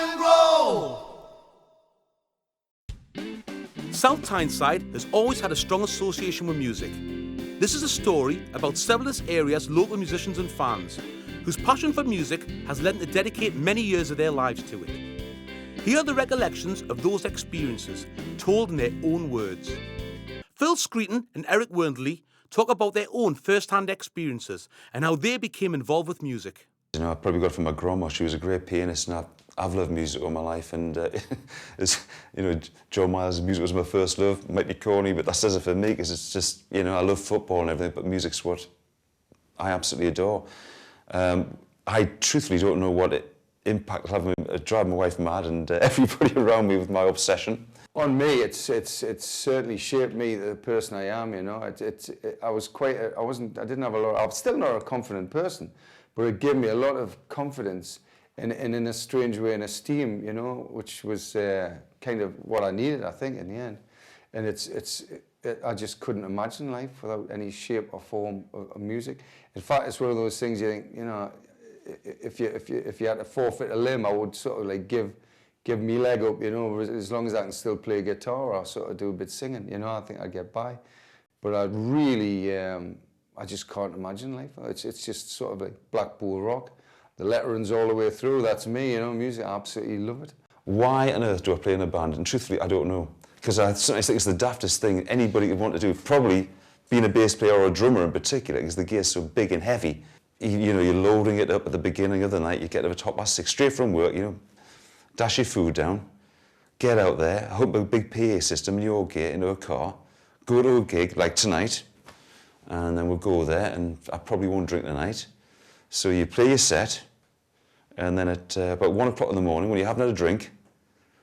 and roll! South Tyneside has always had a strong association with music. This is a story about several of this area's local musicians and fans whose passion for music has led them to dedicate many years of their lives to it. Here are the recollections of those experiences, told in their own words. Phil Screeton and Eric Wernley talk about their own first-hand experiences and how they became involved with music. You know, I probably got it from my grandma. She was a great pianist, and I've loved music all my life. And it's, you know, Joe Miles' music was my first love. Might be corny, but that says it for me, because it's just, you know, I love football and everything, but music's what I absolutely adore. I truthfully don't know what impact it'll have. It drive my wife mad and everybody around me with my obsession. On me, it's certainly shaped me the person I am. You know, I didn't have a lot. I'm still not a confident person, but it gave me a lot of confidence and in a strange way, and esteem. You know, which was kind of what I needed, I think, in the end. And I just couldn't imagine life without any shape or form of music. In fact, it's one of those things you think, you know, if you had to forfeit a limb, I would sort of like give me leg up, you know, as long as I can still play guitar or sort of do a bit singing, you know, I think I'd get by. But I'd really, I just can't imagine life. It's just sort of like Black Bull rock. The lettering's all the way through, that's me, you know, music, I absolutely love it. Why on earth do I play in a band? And truthfully, I don't know. Because I certainly think it's the daftest thing anybody could want to do, probably being a bass player or a drummer in particular, because the gear's so big and heavy. You know, you're loading it up at the beginning of the night, you get to the 6:30 straight from work, you know, dash your food down, get out there, hook a big PA system in your gear into a car, go to a gig like tonight, and then we'll go there, and I probably won't drink tonight. So you play your set, and then at about 1 o'clock in the morning, when you haven't had a drink,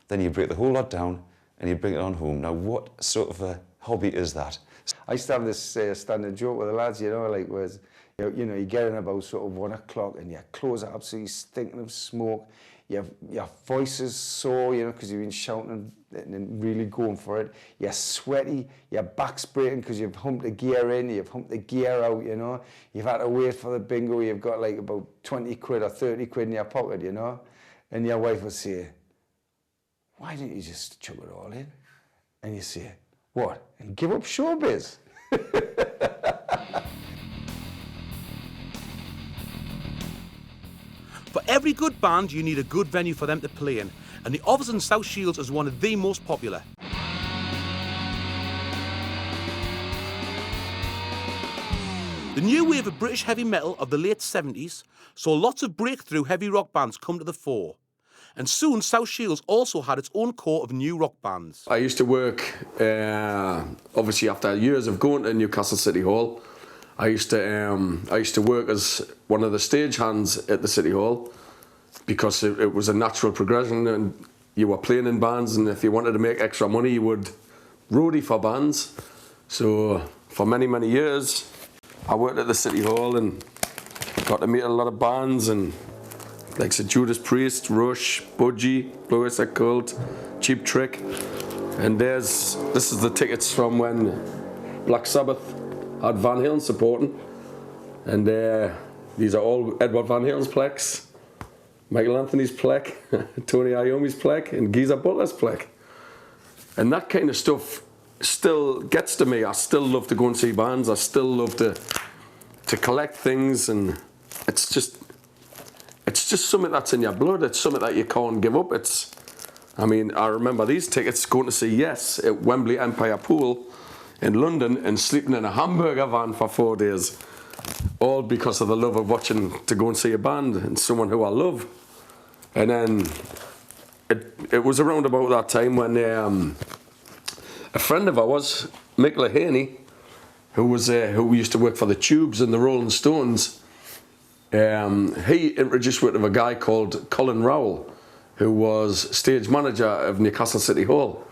then you break the whole lot down and you bring it on home. Now, what sort of a hobby is that? I used to have this standard joke with the lads, you know, like, was, you know, you get in about sort of 1 o'clock and your clothes are absolutely stinking of smoke. Your voice is sore, you know, because you've been shouting and really going for it. You're sweaty, your back's breaking because you've humped the gear in, you've humped the gear out, you know. You've had to wait for the bingo, you've got like about 20 quid or 30 quid in your pocket, you know. And your wife will say, why don't you just chuck it all in? And you say, what? And give up showbiz? For every good band, you need a good venue for them to play in, and the Office in South Shields is one of the most popular. The new wave of British heavy metal of the late 70s saw lots of breakthrough heavy rock bands come to the fore. And soon South Shields also had its own core of new rock bands. I used to work, obviously after years of going to Newcastle City Hall, I used to work as one of the stage hands at the City Hall, because it was a natural progression, and you were playing in bands, and if you wanted to make extra money you would roadie for bands. So for many, many years I worked at the City Hall and got to meet a lot of bands, and like Judas Priest, Rush, Budgie, Blue Oyster Cult, Cheap Trick. And this is the tickets from when Black Sabbath had Van Halen supporting. And these are all Edward Van Halen's plaques, Michael Anthony's plaque, Tony Iommi's plaque, and Geezer Butler's plaque. And that kind of stuff still gets to me. I still love to go and see bands. I still love to collect things, and it's just something that's in your blood. It's something that you can't give up. I mean, I remember these tickets going to see Yes at Wembley Empire Pool in London and sleeping in a hamburger van for 4 days, all because of the love of watching to go and see a band and someone who I love. And then it was around about that time when a friend of ours, Mick Lehaney, who used to work for the Tubes and the Rolling Stones, he introduced me to a guy called Colin Rowell, who was stage manager of Newcastle City Hall.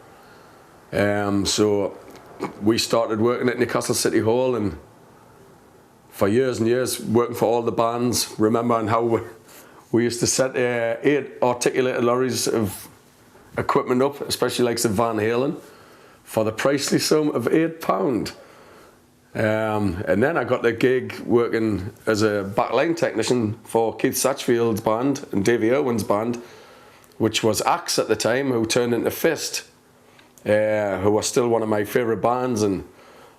So we started working at Newcastle City Hall, and for years and years working for all the bands, remembering how we used to set 8 articulated lorries of equipment up, especially like the Van Halen, for the pricely sum of £8. And then I got the gig working as a backline technician for Keith Satchfield's band and Davey Irwin's band, which was Axe at the time, who turned into Fist, who are still one of my favourite bands, and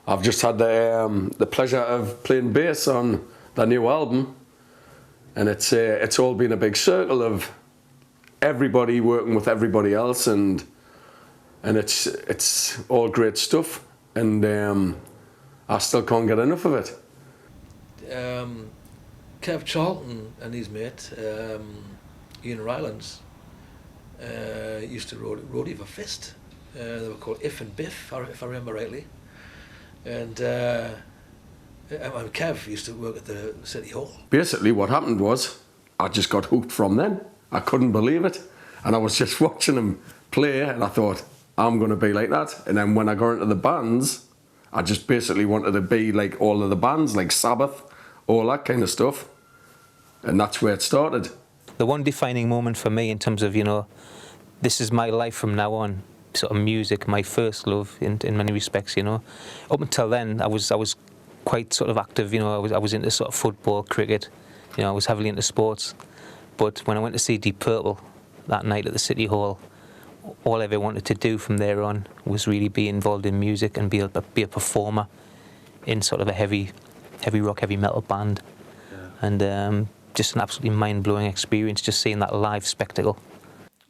I've just had the pleasure of playing bass on their new album, and it's all been a big circle of everybody working with everybody else, and it's all great stuff, and I still can't get enough of it. Kev Charlton and his mate, Ian Rylands, used to roadie for Fist. They were called If and Biff, if I remember rightly. And Kev used to work at the City Hall. Basically what happened was, I just got hooked from then. I couldn't believe it. And I was just watching him play, and I thought, I'm going to be like that. And then when I got into the bands, I just basically wanted to be like all of the bands, like Sabbath, all that kind of stuff. And that's where it started. The one defining moment for me in terms of, you know, this is my life from now on, sort of music, my first love in many respects, you know. Up until then, I was quite sort of active, you know, I was into sort of football, cricket, you know, I was heavily into sports. But when I went to see Deep Purple that night at the City Hall, all I ever wanted to do from there on was really be involved in music and be a performer in sort of a heavy rock, heavy metal band. Yeah. And just an absolutely mind-blowing experience, just seeing that live spectacle.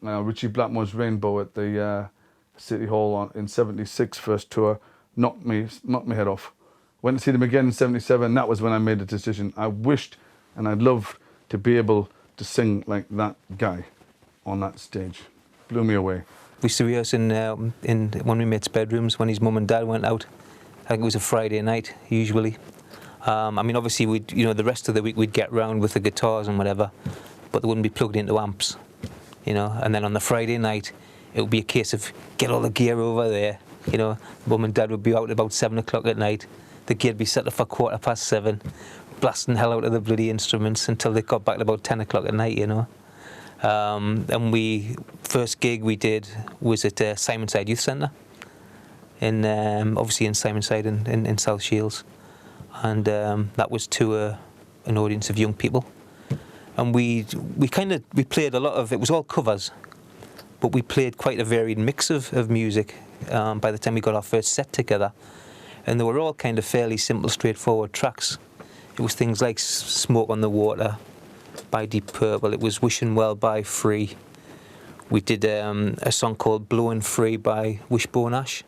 Richie Blackmore's Rainbow at the City Hall in '76 first tour knocked me head off. Went to see them again in '77. That was when I made the decision. I wished and I'd love to be able to sing like that guy on that stage. Blew me away. We used to rehearse in one of my mates' bedrooms when his mum and dad went out. I think it was a Friday night usually. I mean, obviously, the rest of the week we'd get round with the guitars and whatever, but they wouldn't be plugged into amps, you know. And then on the Friday night, it would be a case of get all the gear over there, you know. Mum and Dad would be out at about 7 o'clock at night. The gear'd be set up for 7:15, blasting hell out of the bloody instruments until they got back at about 10 o'clock at night, you know. And first gig we did was at Simonside Youth Centre, obviously in Simonside in South Shields. And that was to an audience of young people, and we played a lot of, it was all covers, but we played quite a varied mix of music by the time we got our first set together, and they were all kind of fairly simple, straightforward tracks. It was things like Smoke on the Water by Deep Purple, it was Wishing Well by Free, we did a song called Blowing Free by Wishbone Ash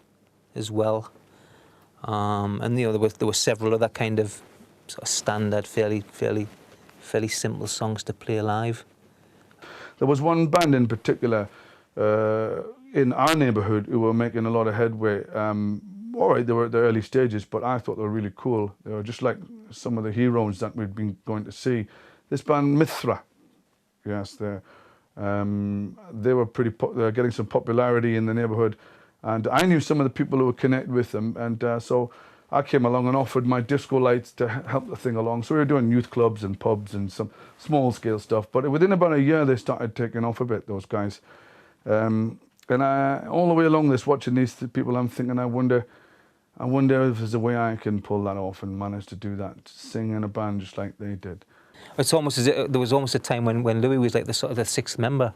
as well. And you know, there were several other kind of sort of standard, fairly simple songs to play live. There was one band in particular in our neighbourhood who were making a lot of headway. All right, they were at the early stages, but I thought they were really cool. They were just like some of the heroes that we'd been going to see. This band Mythra, yes, they were they're getting some popularity in the neighbourhood. And I knew some of the people who were connected with them, and so I came along and offered my disco lights to help the thing along. So we were doing youth clubs and pubs and some small-scale stuff. But within about a year, they started taking off a bit, those guys. And all the way along this, watching these people, I'm thinking, I wonder if there's a way I can pull that off and manage to do that, sing in a band just like they did. It's almost as if there was almost a time when Louis was like the sort of the sixth member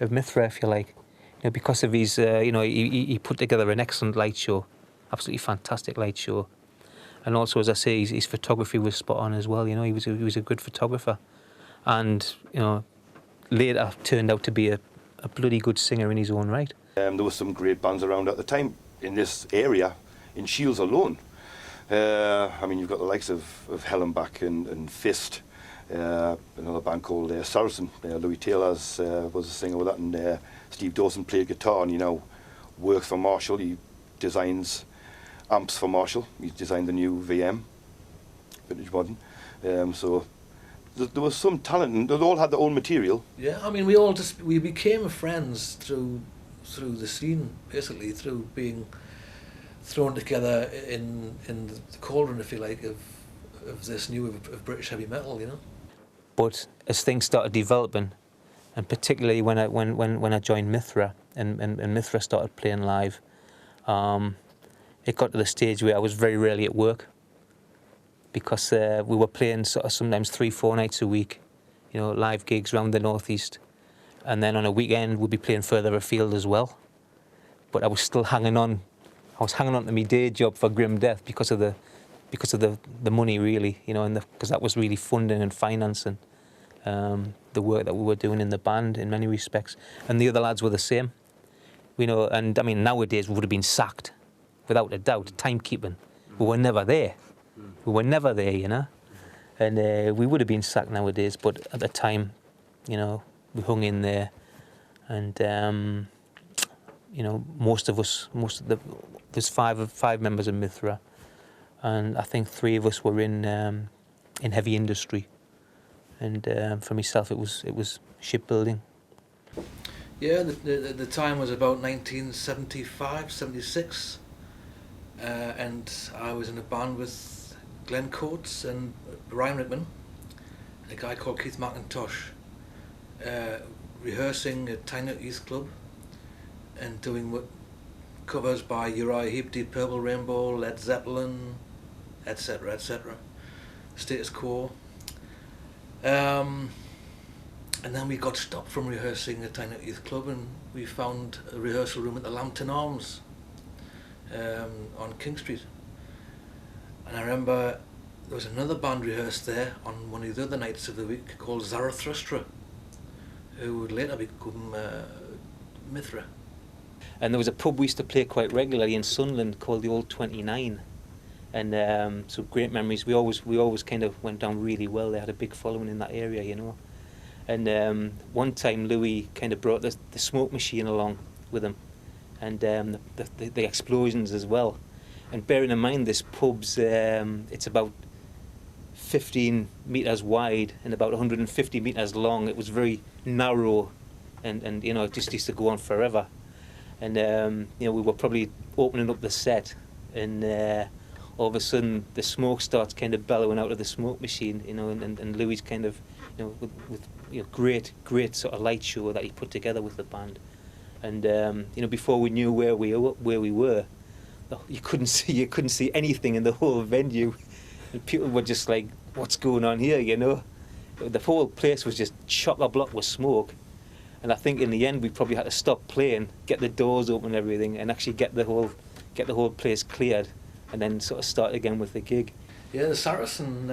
of Mythra, if you like. You know, because of his, you know, he put together an excellent light show, absolutely fantastic light show, and also, as I say, his photography was spot on as well. You know, he was a good photographer, and you know, later turned out to be a bloody good singer in his own right. There were some great bands around at the time in this area, in Shields alone. I mean, you've got the likes of Hellenbach and Fist, another band called Saracen. Louis Taylor was a singer with that, and Steve Dawson played guitar, and he now works for Marshall. He designs amps for Marshall. He designed the new VM, vintage modern. So there was some talent, and they all had their own material. Yeah, I mean, we became friends through the scene, basically, through being thrown together in the cauldron, if you like, of this new of British heavy metal, you know. But as things started developing, and particularly when I joined Mythra and Mythra started playing live, it got to the stage where I was very rarely at work, because we were playing sort of sometimes 3-4 nights a week, you know, live gigs around the northeast, and then on a weekend we'd be playing further afield as well. But I was still hanging on. I was hanging on to my day job for grim death because of the money, really, you know, and because that was really funding and financing the work that we were doing in the band in many respects. And the other lads were the same, you know. And I mean, nowadays we would have been sacked, without a doubt. Timekeeping, we were never there. We were never there, you know. And we would have been sacked nowadays, but at the time, you know, we hung in there, and you know, there's five members of Mythra, and I think 3 of us were in heavy industry, and for myself it was shipbuilding. Yeah, the time was about 1975, 76, and I was in a band with Glenn Coates and Ryan Rickman, and a guy called Keith McIntosh, rehearsing at Tyneside Youth Club and doing covers by Uriah Heep, Deep Purple, Rainbow, Led Zeppelin, etc., etc., Status Quo. And then we got stopped from rehearsing at Tyneside Youth Club, and we found a rehearsal room at the Lambton Arms on King Street. And I remember there was another band rehearsed there on one of the other nights of the week called Zarathustra, who would later become Mythra. And there was a pub we used to play quite regularly in Sunderland called the Old 29, and so great memories. We always kind of went down really well. They had a big following in that area, you know. And one time Louis kind of brought the smoke machine along with him, and the explosions as well. And bearing in mind this pub's, it's about 15 metres wide and about 150 metres long. It was very narrow, and you know, it just used to go on forever. And you know, we were probably opening up the set, and all of a sudden the smoke starts kind of bellowing out of the smoke machine, you know, and Louis kind of, you know, with you know, great sort of light show that he put together with the band. And you know, before we knew where we were, you couldn't see anything in the whole venue, and people were just like, "What's going on here?" You know, the whole place was just chock-a-block with smoke. And I think in the end we probably had to stop playing, get the doors open and everything, and actually get the whole place cleared, and then sort of start again with the gig. Yeah, the Saracen.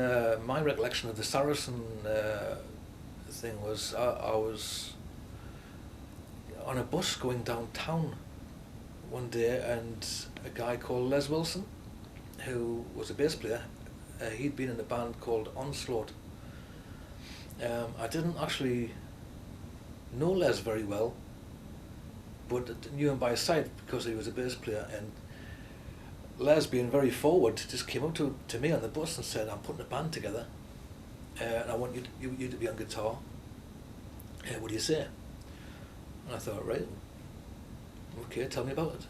My recollection of the Saracen thing was I was on a bus going downtown one day, and a guy called Les Wilson, who was a bass player, he'd been in a band called Onslaught. I didn't actually know Les very well, but knew him by sight because he was a bass player. And Les, being very forward, just came up to me on the bus and said, "I'm putting a band together, and I want you to be on guitar. What do you say?" And I thought, right, okay, tell me about it.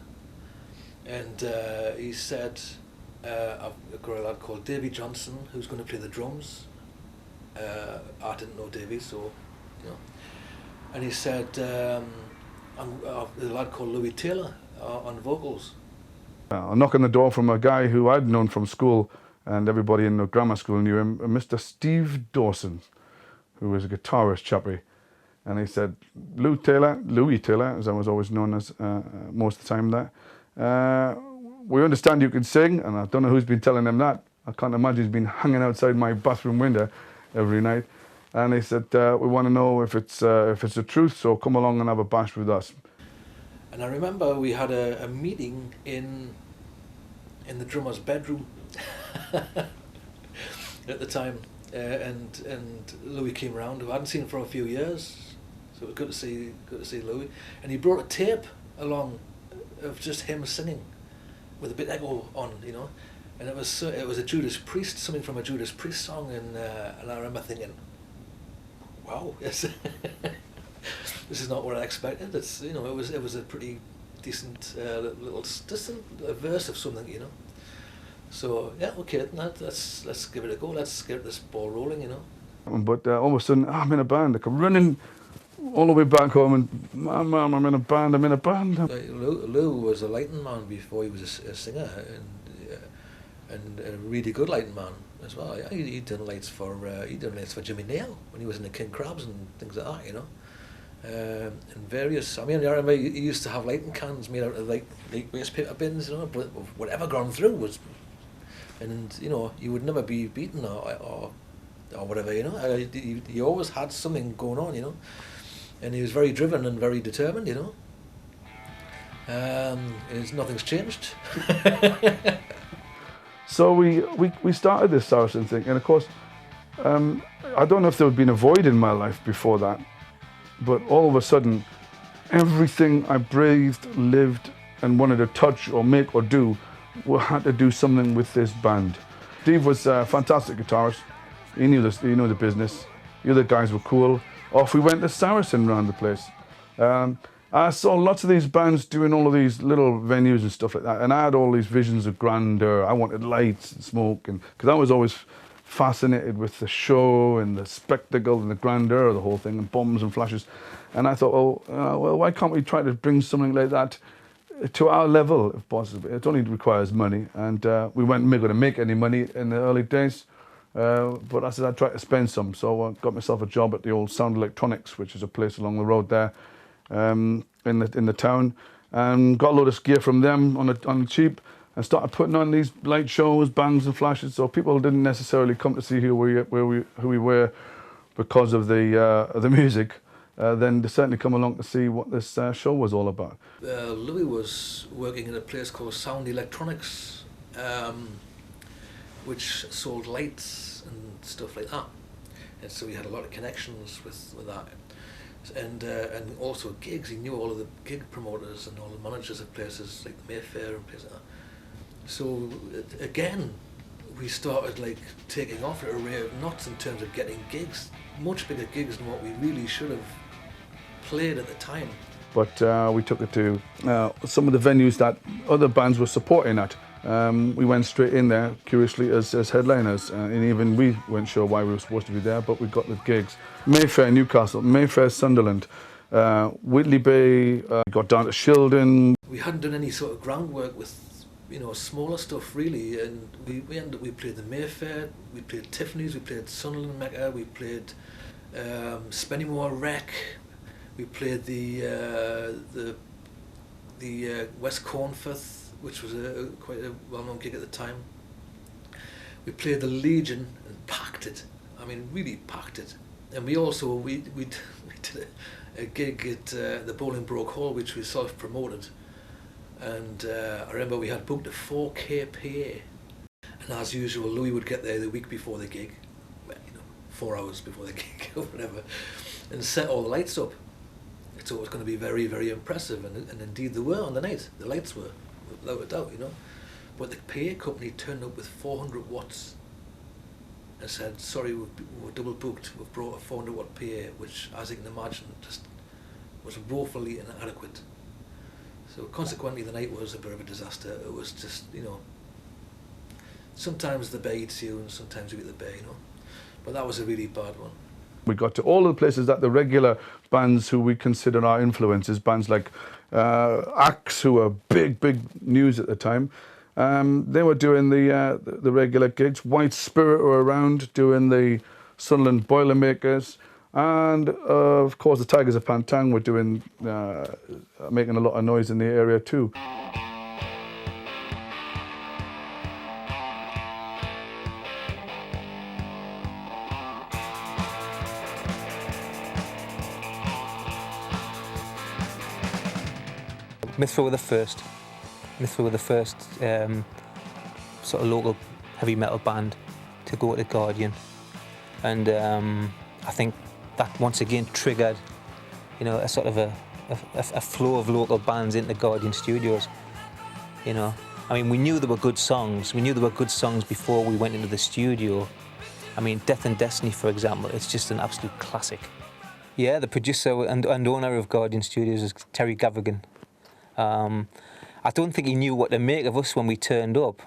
And he said, I've got a lad called Davy Johnson who's going to play the drums. I didn't know Davy, so, you know. And he said, there's a lad called Louis Taylor on vocals. A knock on the door from a guy who I'd known from school, and everybody in the grammar school knew him, Mr. Steve Dawson, who was a guitarist chappie. And he said, Louis Taylor, as I was always known as most of the time there, we understand you can sing, and I don't know who's been telling him that. I can't imagine he's been hanging outside my bathroom window every night. And he said, we want to know if it's the truth, so come along and have a bash with us. And I remember we had a meeting in the drummer's bedroom at the time, and Louis came round, who I hadn't seen for a few years, so it was good to see Louis. And he brought a tape along of just him singing with a bit echo on, you know, and it was a Judas Priest, something from a Judas Priest song, and I remember thinking, wow, yes. This is not what I expected. It's, you know, it was a pretty decent little verse of something, you know. So yeah, okay, let's give it a go. Let's get this ball rolling, you know. But all of a sudden, I'm in a band. I come running all the way back home, and Mum, I'm in a band. Lou was a lighting man before he was a singer, and a really good lighting man as well. Yeah, he'd done lights for Jimmy Nail when he was in the King Crabs and things like that, you know. and various. I mean, I remember you used to have lighting cans made out of like waste paper bins, you know, but whatever gone through was, and you know, you would never be beaten or whatever, you know. He always had something going on, you know, and he was very driven and very determined, you know. Nothing's changed. So we started this Saracen thing, and of course, I don't know if there had been a void in my life before that, but all of a sudden, everything I breathed, lived, and wanted to touch or make or do, had to do something with this band. Steve was a fantastic guitarist. He knew the business. The other guys were cool. Off we went to Saracen around the place. I saw lots of these bands doing all of these little venues and stuff like that, and I had all these visions of grandeur. I wanted lights and smoke, and because I was always fascinated with the show and the spectacle and the grandeur of the whole thing, and bombs and flashes. And I thought, well, why can't we try to bring something like that to our level, if possible? It only requires money, and we weren't going to make any money in the early days. But I said I'd try to spend some, so I got myself a job at the old Sound Electronics, which is a place along the road there. In the town, and got a load of gear from them on the cheap, and started putting on these light shows, bangs and flashes. So people didn't necessarily come to see who we were because of the music. Then they certainly come along to see what this show was all about. Louis was working in a place called Sound Electronics, which sold lights and stuff like that, and so he had a lot of connections with that. And also gigs. He knew all of the gig promoters and all the managers of places like the Mayfair and places like that. So again, we started like taking off at a rate of knots in terms of getting gigs, much bigger gigs than what we really should have played at the time. But we took it to some of the venues that other bands were supporting at. We went straight in there, curiously, as headliners, and even we weren't sure why we were supposed to be there, but we got the gigs. Mayfair, Newcastle, Mayfair, Sunderland, Whitley Bay, got down to Shildon. We hadn't done any sort of groundwork with, you know, smaller stuff really, and we played the Mayfair, we played Tiffany's, we played Sunderland Mecca, we played Spennymoor Rec, we played the West Cornforth, which was quite a well-known gig at the time. We played the Legion and packed it. I mean, really packed it. And we also we did a gig at the Bolingbroke Hall, which we self-promoted. And I remember we had booked a 4K PA. And as usual, Louis would get there the week before the gig, well, you know, 4 hours before the gig or whatever, and set all the lights up. So it was going to be very, very impressive, and indeed they were on the night. The lights were, without a doubt, you know. But the PA company turned up with 400 watts and said, sorry, we're double booked, we've brought a 400 watt PA, which, as you can imagine, just was woefully inadequate. So consequently the night was a bit of a disaster. It was just, you know, sometimes the bay eats you and sometimes you eat the bay, you know. But that was a really bad one. We got to all of the places that the regular bands who we consider our influences, bands like Axe, who were big news at the time, they were doing the regular gigs. White Spirit were around doing the Sunderland Boilermakers, and of course the Tigers of Pantang were doing, making a lot of noise in the area too. Mythra were the first. Mythra were the first sort of local heavy metal band to go to Guardian, and I think that once again triggered, you know, a sort of a flow of local bands into Guardian Studios. You know, I mean, we knew there were good songs. We knew there were good songs before we went into the studio. I mean, Death and Destiny, for example, it's just an absolute classic. Yeah, the producer and owner of Guardian Studios is Terry Gavigan. I don't think he knew what to make of us when we turned up.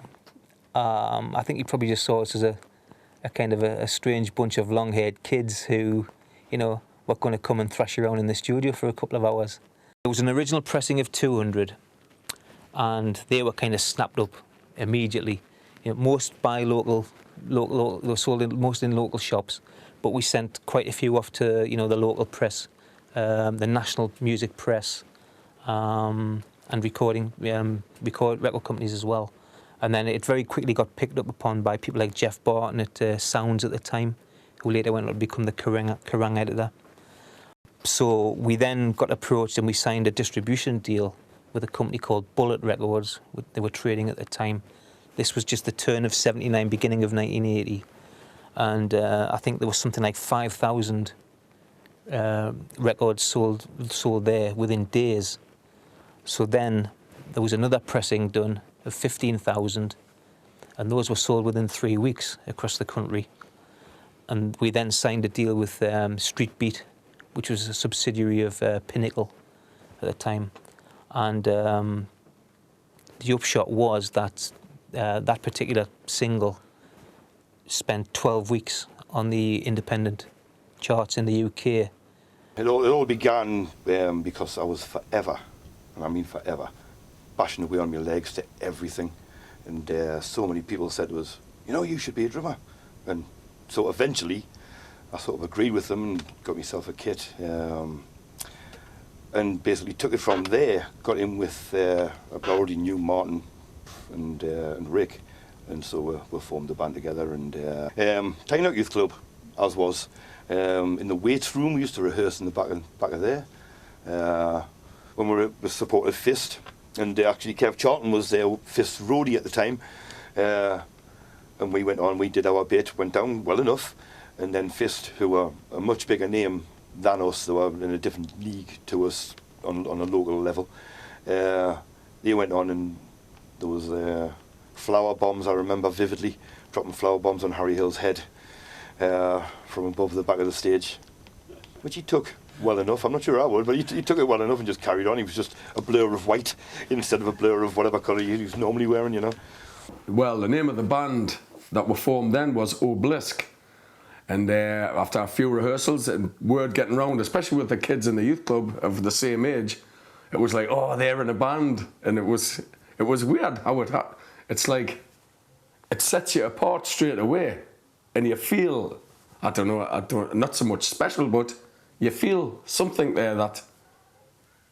I think he probably just saw us as a kind of a strange bunch of long-haired kids who, you know, were going to come and thrash around in the studio for a couple of hours. There was an original pressing of 200, and they were kind of snapped up immediately. You know, most by local, they were sold most in local shops, but we sent quite a few off to, you know, the local press, the national music press, and record record companies as well. And then it very quickly got picked up upon by people like Jeff Barton at Sounds at the time, who later went on to become the Kerrang editor. So we then got approached and we signed a distribution deal with a company called Bullet Records. They were trading at the time. This was just the turn of '79, beginning of 1980. And I think there was something like 5,000 records sold there within days. So then there was another pressing done of 15,000, and those were sold within 3 weeks across the country. And we then signed a deal with Street Beat, which was a subsidiary of Pinnacle at the time. And the upshot was that that particular single spent 12 weeks on the independent charts in the UK. It all began because I was forever, and I mean forever, bashing away on my legs to everything. And so many people said to us, you know, you should be a drummer. And so eventually I sort of agreed with them and got myself a kit. And basically took it from there, got in with, I already knew Martin and Rick. And so we formed the band together. And Tyneside Youth Club, as was. In the weights room, we used to rehearse in the back of there. When we supported Fist, and actually Kev Charlton was their Fist roadie at the time. And we went on, we did our bit, went down well enough. And then Fist, who were a much bigger name than us, they were in a different league to us on a local level. They went on, and there was flower bombs, I remember vividly, dropping flower bombs on Harry Hill's head from above the back of the stage, which he took well enough. I'm not sure I would, but he took it well enough and just carried on. He was just a blur of white instead of a blur of whatever colour he was normally wearing, you know. Well, the name of the band that were formed then was Obelisk. And after a few rehearsals and word getting round, especially with the kids in the youth club of the same age, it was like, oh, they're in a band. And it was weird how it's like, it sets you apart straight away. And you feel, not so much special, but you feel something there that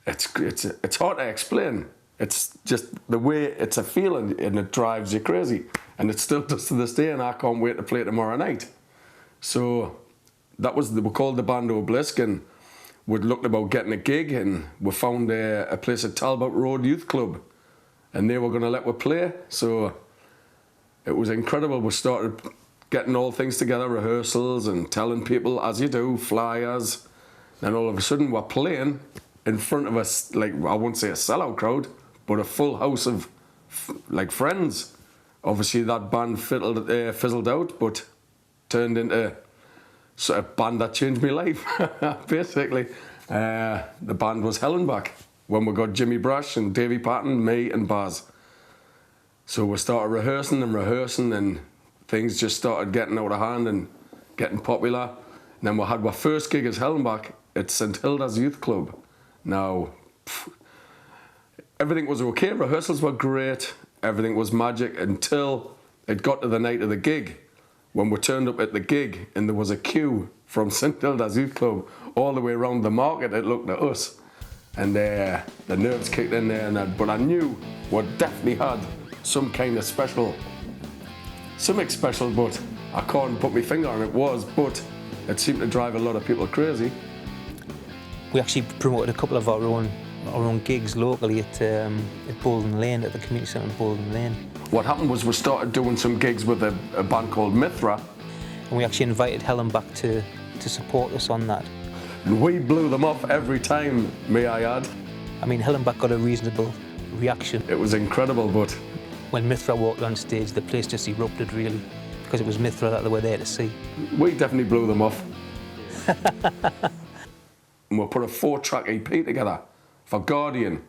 it's hard to explain. It's just the way it's a feeling, and it drives you crazy. And it still does to this day, and I can't wait to play tomorrow night. So that was, we called the band Obelisk, and we'd looked about getting a gig, and we found a place at Talbot Road Youth Club, and they were going to let us play. So it was incredible. We started getting all things together, rehearsals, and telling people, as you do, flyers. Then all of a sudden we're playing in front of us, like, I won't say a sellout crowd, but a full house of like friends. Obviously that band fizzled out, but turned into a band that changed my life, basically. The band was Hellenbach, when we got Jimmy Brash and Davy Patton, me and Baz. So we started rehearsing, and things just started getting out of hand and getting popular. And then we had our first gig as Hellenbach at St Hilda's Youth Club. Now, everything was okay, rehearsals were great, everything was magic until it got to the night of the gig, when we turned up at the gig and there was a queue from St Hilda's Youth Club all the way around the market. It looked at us, and the nerves kicked in there, but I knew we definitely had something special, but I can't put my finger on it but it seemed to drive a lot of people crazy. We actually promoted a couple of our own gigs locally at Bolden Lane, at the community centre in Bolden Lane. What happened was we started doing some gigs with a band called Mythra. And we actually invited Hellenbach to support us on that. And we blew them off every time, may I add. I mean, Hellenbach got a reasonable reaction. It was incredible, but when Mythra walked on stage, the place just erupted, really, because it was Mythra that they were there to see. We definitely blew them off. And we put a 4-track EP together for Guardian,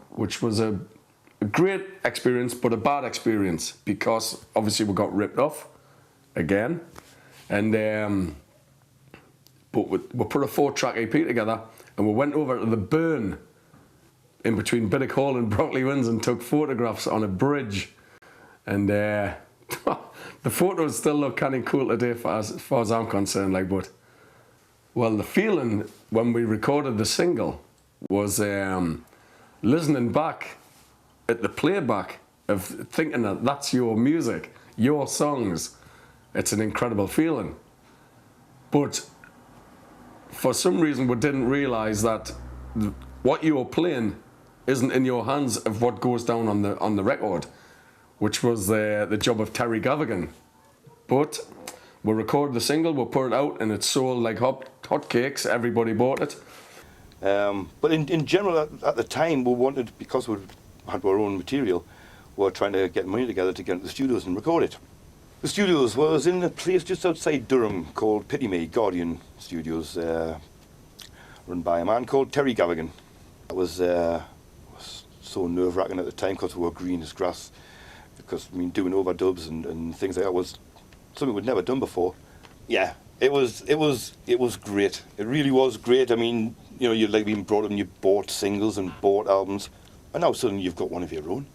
which was a great experience, but a bad experience, because obviously we got ripped off again. And but we put a 4-track EP together, and we went over to the Burn in between Biddick Hall and Brockley Winds and took photographs on a bridge. And the photos still look kind of cool today, as far as I'm concerned. Like, but Well, the feeling when we recorded the single was listening back at the playback of thinking that that's your music, your songs. It's an incredible feeling. But for some reason we didn't realise that what you're playing isn't in your hands of what goes down on the record, which was the job of Terry Gavigan. But we recorded the single, we put it out, and it sold like hotcakes. Everybody bought it. But in general, at the time, we wanted, because we had our own material, we were trying to get money together to get into the studios and record it. The studios was in a place just outside Durham called Pitymay Guardian Studios, run by a man called Terry Gavigan. That was so nerve-wracking at the time because we were green as grass. Because, I mean, doing overdubs and things like that was something we'd never done before. Yeah, it was great. It really was great. I mean, you know, you'd like being brought up and you bought singles and bought albums, and now suddenly you've got one of your own.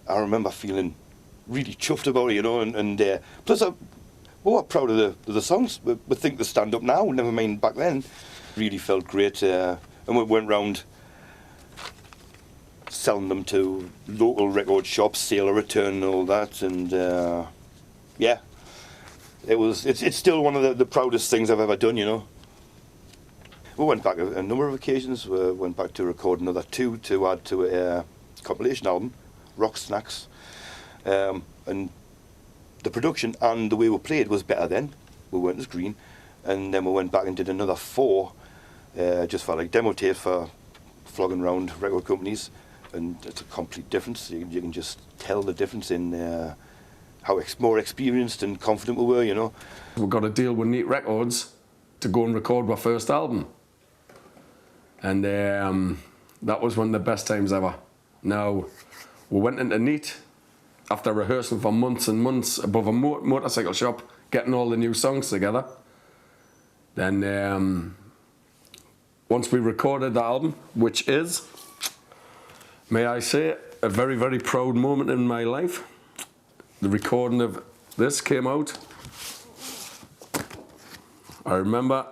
I remember feeling really chuffed about it, you know, and plus we were proud of the songs. We think they stand up now, never mind back then. Really felt great, and we went round selling them to local record shops, sale or return and all that, and yeah, it's still one of the proudest things I've ever done, you know. We went back a number of occasions. We went back to record another two to add to a compilation album, Rock Snacks, and the production and the way we played was better then. We weren't as green, and then we went back and did another 4 just for like demo tape for flogging around record companies. And it's a complete difference. You can just tell the difference in how more experienced and confident we were, you know. We got a deal with Neat Records to go and record our first album. And that was one of the best times ever. Now, we went into Neat after rehearsing for months and months above a motorcycle shop, getting all the new songs together. Then, once we recorded the album, which is, may I say, a very, very proud moment in my life. The recording of this came out. I remember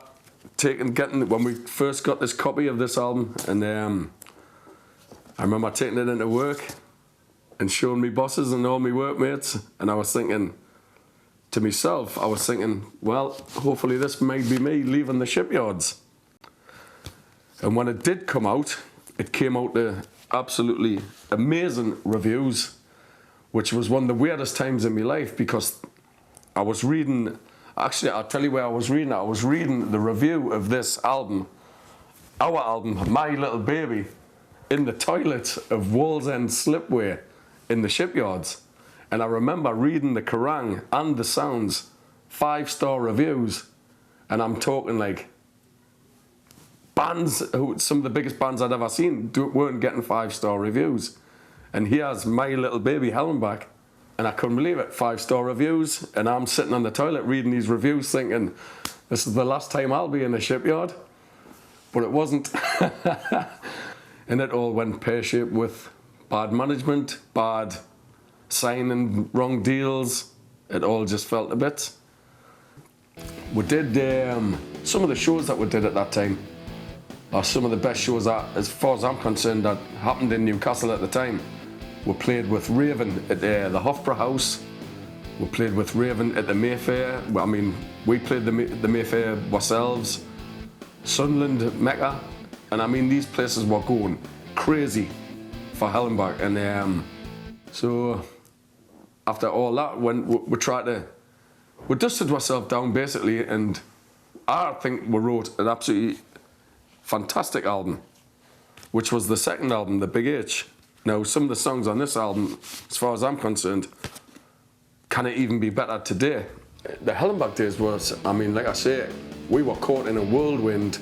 when we first got this copy of this album, and I remember taking it into work and showing me bosses and all my workmates, and I was thinking to myself, well, hopefully this might be me leaving the shipyards. And when it did come out, it came out to absolutely amazing reviews, which was one of the weirdest times in my life, because I was reading, actually I'll tell you where I was reading it. I was reading the review of this album, our album, My Little Baby, in the toilet of Wallsend Slipway in the shipyards. And I remember reading the Kerrang and the Sounds 5-star reviews, and I'm talking like bands, some of the biggest bands I'd ever seen weren't getting 5-star reviews. And here's My Little Baby Hellenbach, and I couldn't believe it, 5-star reviews, and I'm sitting on the toilet reading these reviews thinking, this is the last time I'll be in the shipyard. But it wasn't. And it all went pear-shaped with bad management, bad signing, wrong deals. It all just felt a bit. We did some of the shows that we did at that time are some of the best shows that, as far as I'm concerned, that happened in Newcastle at the time. We played with Raven at the Hofbräu House. We played with Raven at the Mayfair. I mean, we played the Mayfair ourselves. Sunderland, Mecca. And I mean, these places were going crazy for Hellenbach. And so after all that, when we dusted ourselves down basically, and I think we wrote an absolutely fantastic album, which was the second album, The Big H. Now, some of the songs on this album, as far as I'm concerned, can it even be better today? The Hellenbach days was, I mean, like I say, we were caught in a whirlwind,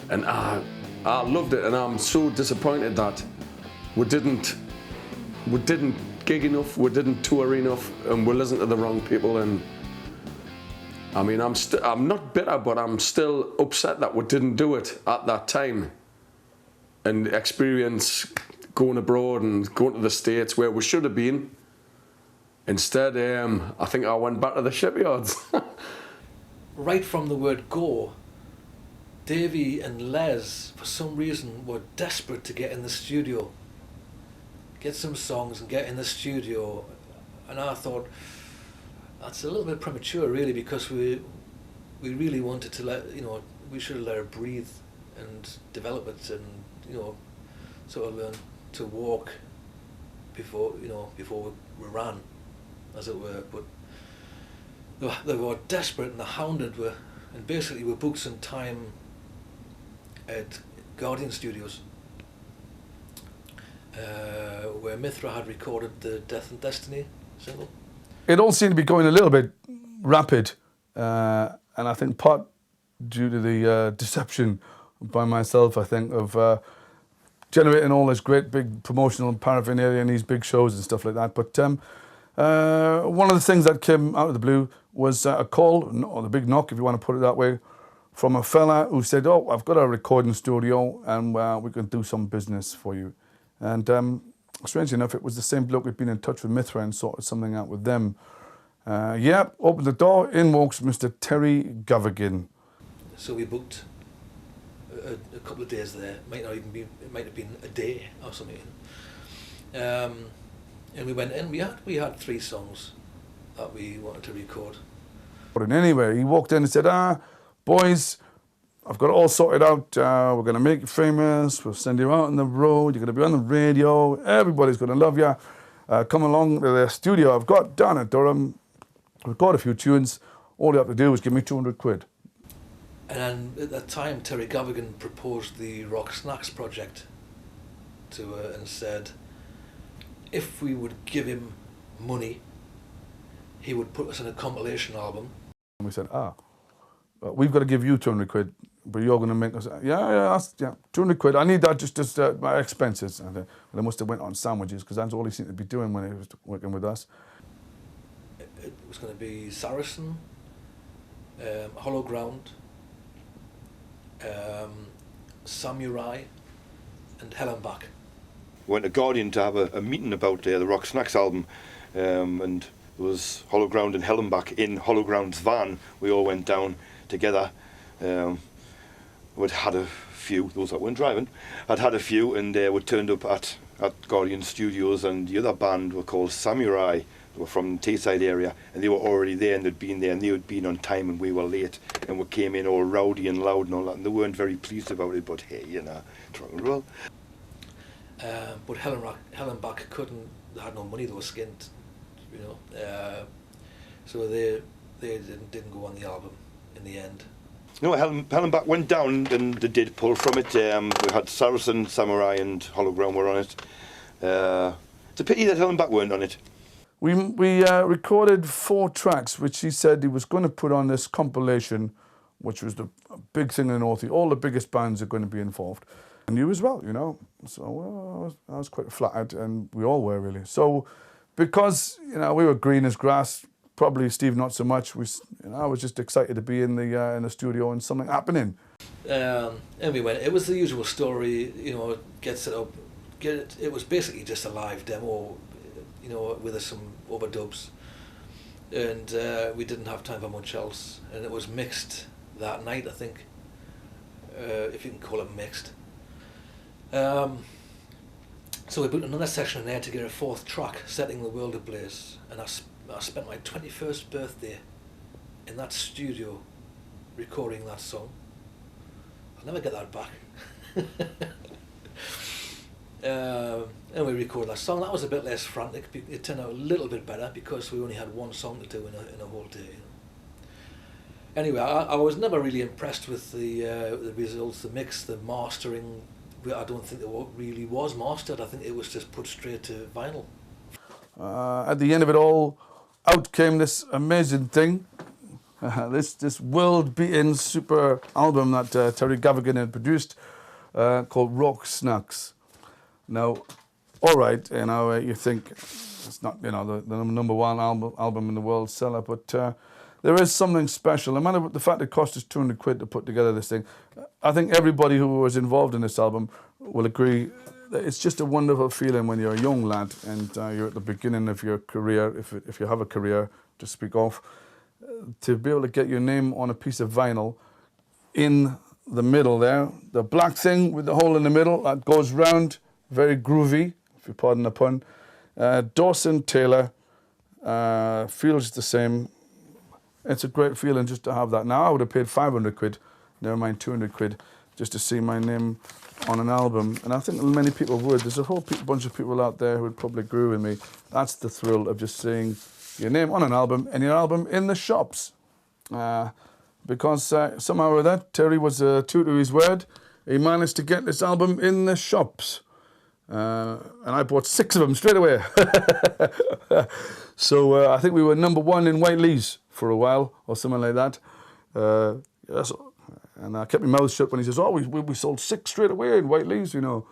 and I loved it, and I'm so disappointed that we didn't gig enough, we didn't tour enough, and we listened to the wrong people. And I mean, I'm not bitter, but I'm still upset that we didn't do it at that time and experience going abroad and going to the States where we should have been. Instead, I think I went back to the shipyards. Right from the word go, Davey and Les, for some reason, were desperate to get in the studio, get some songs and get in the studio. And I thought, that's a little bit premature really, because we really wanted to we should have let her breathe and develop it, and sort of learn to walk before we ran, as it were. But they were desperate and they hounded her, and basically we booked some time at Guardian Studios, where Mythra had recorded the Death and Destiny single. It all seemed to be going a little bit rapid, and I think part due to the deception by myself, I think, of generating all this great big promotional paraphernalia and these big shows and stuff like that. But one of the things that came out of the blue was a call, or the big knock, if you want to put it that way, from a fella who said, "Oh, I've got a recording studio and we can do some business for you." And strangely enough, it was the same bloke who'd been in touch with Mythra and sorted something out with them. Opened the door, in walks Mr. Terry Gavigan. So we booked a couple of days there. It might have been a day or something. And we went in. We had 3 songs that we wanted to record. But anyway, he walked in and said, "Boys, I've got it all sorted out. We're going to make you famous. We'll send you out on the road. You're going to be on the radio. Everybody's going to love you. Come along to the studio I've got down at Durham. We've got a few tunes. All you have to do is give me 200 quid. And at that time, Terry Gavigan proposed the Rock Snacks project to her and said, if we would give him money, he would put us in a compilation album. And we said, we've got to give you 200 quid, but you're going to make us, yeah, 200 quid. I need that just as my expenses. And they must have went on sandwiches, because that's all he seemed to be doing when he was working with us. It was going to be Saracen, Hollow Ground, Samurai, and Hell and Back. We went to Guardian to have a meeting about the Rock Snacks album, and there was Hollow Ground and Hell and Back in Hollow Ground's van. We all went down together. We'd had a few, those that weren't driving, had a few, and we turned up at Guardian Studios, and the other band were called Samurai. They were from the Tyneside area, and they were already there, and they'd been there, and they had been on time, and we were late, and we came in all rowdy and loud and all that, and they weren't very pleased about it, but hey, it's rock and roll. But Hell and Back they had no money, they were skint, so they didn't go on the album in the end. No, Hell and Back went down, and they did pull from it. We had Saracen, Samurai, and Hollow Ground were on it. It's a pity that Hell and Back weren't on it. We recorded 4 tracks, which he said he was going to put on this compilation, which was the big thing in the North. All the biggest bands are going to be involved. And you as well, So I was quite flattered, and we all were, really. So because, we were green as grass, probably Steve not so much, I was just excited to be in the studio and something happening. And we went. It was the usual story, get set up. It was basically just a live demo, with some overdubs, and we didn't have time for much else. And it was mixed that night, I think, if you can call it mixed. So we put another session in there to get a 4th track, Setting the World Ablaze, and I spent my 21st birthday in that studio recording that song. I'll never get that back. And we recorded that song. That was a bit less frantic. It turned out a little bit better because we only had 1 song to do in a whole day. Anyway, I was never really impressed with the results, the mix, the mastering. I don't think it really was mastered. I think it was just put straight to vinyl. At the end of it all, out came this amazing thing, this world-beating super album that Terry Gavigan had produced, called Rock Snacks. Now, all right, you think it's not, the #1 album in the world seller, but there is something special. No matter the fact it cost us 200 quid to put together this thing, I think everybody who was involved in this album will agree that it's just a wonderful feeling when you're a young lad and you're at the beginning of your career, if you have a career to speak of, to be able to get your name on a piece of vinyl in the middle there. The black thing with the hole in the middle, that goes round, very groovy, if you pardon the pun. Dawson Taylor, feels the same. It's a great feeling just to have that. Now I would have paid 500 quid, never mind 200 quid, just to see my name on an album. And I think many people would. There's a whole bunch of people out there who would probably agree with me. That's the thrill of just seeing your name on an album and your album in the shops. Because somehow or other, Terry was true to his word. He managed to get this album in the shops. And I bought 6 of them straight away. So I think we were #1 in Whiteley's for a while, or something like that. Yes. And I kept my mouth shut when he says, oh, we sold 6 straight away in Whiteley's, you know.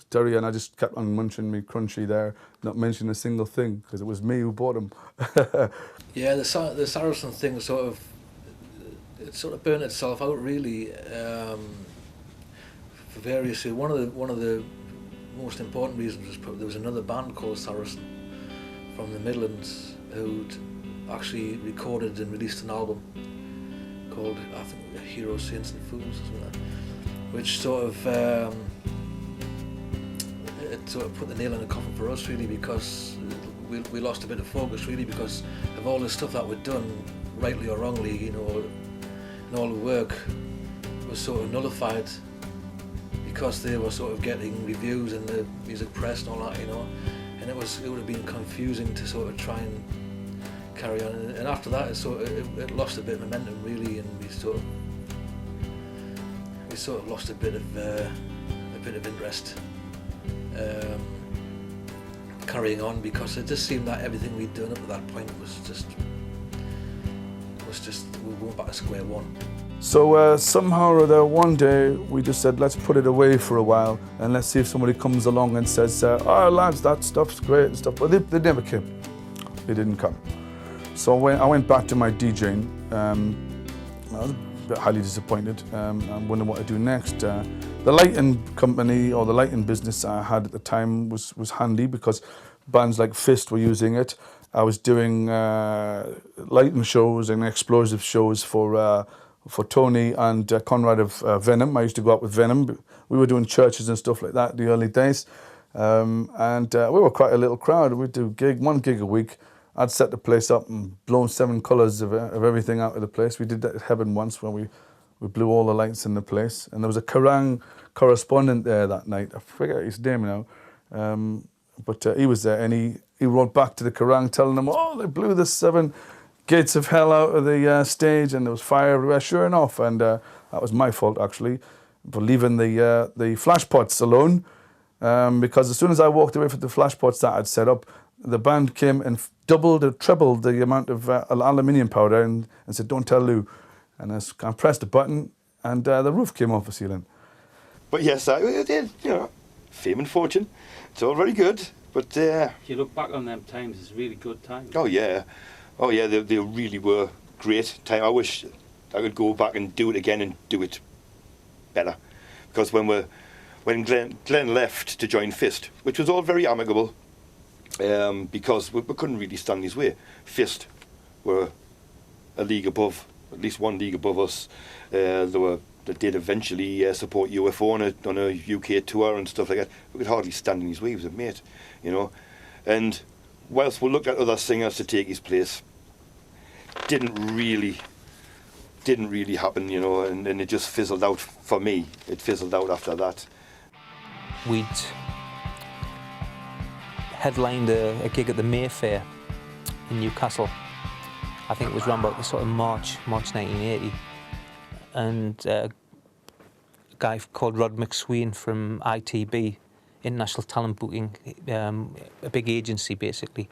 Terry, and I just kept on munching me crunchy there, not mentioning a single thing, because it was me who bought them. Yeah, the Saracen thing sort of burned itself out really, for various reasons. One of the most important reasons was there was another band called Saracen from the Midlands who'd actually recorded and released an album called, I think, Heroes, Saints and Fools or something like that, which sort of put the nail in the coffin for us really, because we lost a bit of focus really, because of all the stuff that we'd done, rightly or wrongly, you know, and all the work was sort of nullified because they were sort of getting reviews in the music press and all that, you know, and it would have been confusing to sort of try and carry on. And after that, it lost a bit of momentum really, and we sort of lost a bit of interest carrying on, because it just seemed that everything we'd done up to that point was just we were going back to square one. So somehow or other, one day we just said, let's put it away for a while and let's see if somebody comes along and says, oh lads, that stuff's great and stuff. But they never came. They didn't come. So I went back to my DJing. I was a bit highly disappointed. I'm wondering what to do next. The lighting company, or the lighting business I had at the time was handy, because bands like Fist were using it. I was doing lighting shows and explosive shows for Tony and Conrad of Venom. I used to go out with Venom. We were doing churches and stuff like that in the early days. And we were quite a little crowd. We'd do one gig a week. I'd set the place up and blown 7 colours of everything out of the place. We did that at Heaven once, where we blew all the lights in the place. And there was a Kerrang correspondent there that night. I forget his name now. But he was there, and he wrote back to the Kerrang telling them, oh, they blew the 7 gates of hell out of the stage, and there was fire everywhere. Sure enough, and that was my fault, actually, for leaving the flash pots alone. Because as soon as I walked away from the flash pots that I'd set up, the band came and doubled or trebled the amount of aluminium powder and said, don't tell Lou. And I pressed a button, and the roof came off the ceiling. But yes, I did, you know, fame and fortune, it's all very good, but... If you look back on them times, it's really good times. Oh yeah, they really were great time. I wish I could go back and do it again and do it better. Because when Glenn left to join Fist, which was all very amicable, because we couldn't really stand his way. Fist were a league above, at least one league above us. They did eventually support UFO on a UK tour and stuff like that. We could hardly stand in his way. He was a mate, you know. And whilst we looked at other singers to take his place, didn't really happen, you know, and it just fizzled out for me. It fizzled out after that. We'd headlined a gig at the Mayfair in Newcastle. I think it was around about the sort of March 1980. And a guy called Rod McSween from ITB, International Talent Booking, a big agency basically,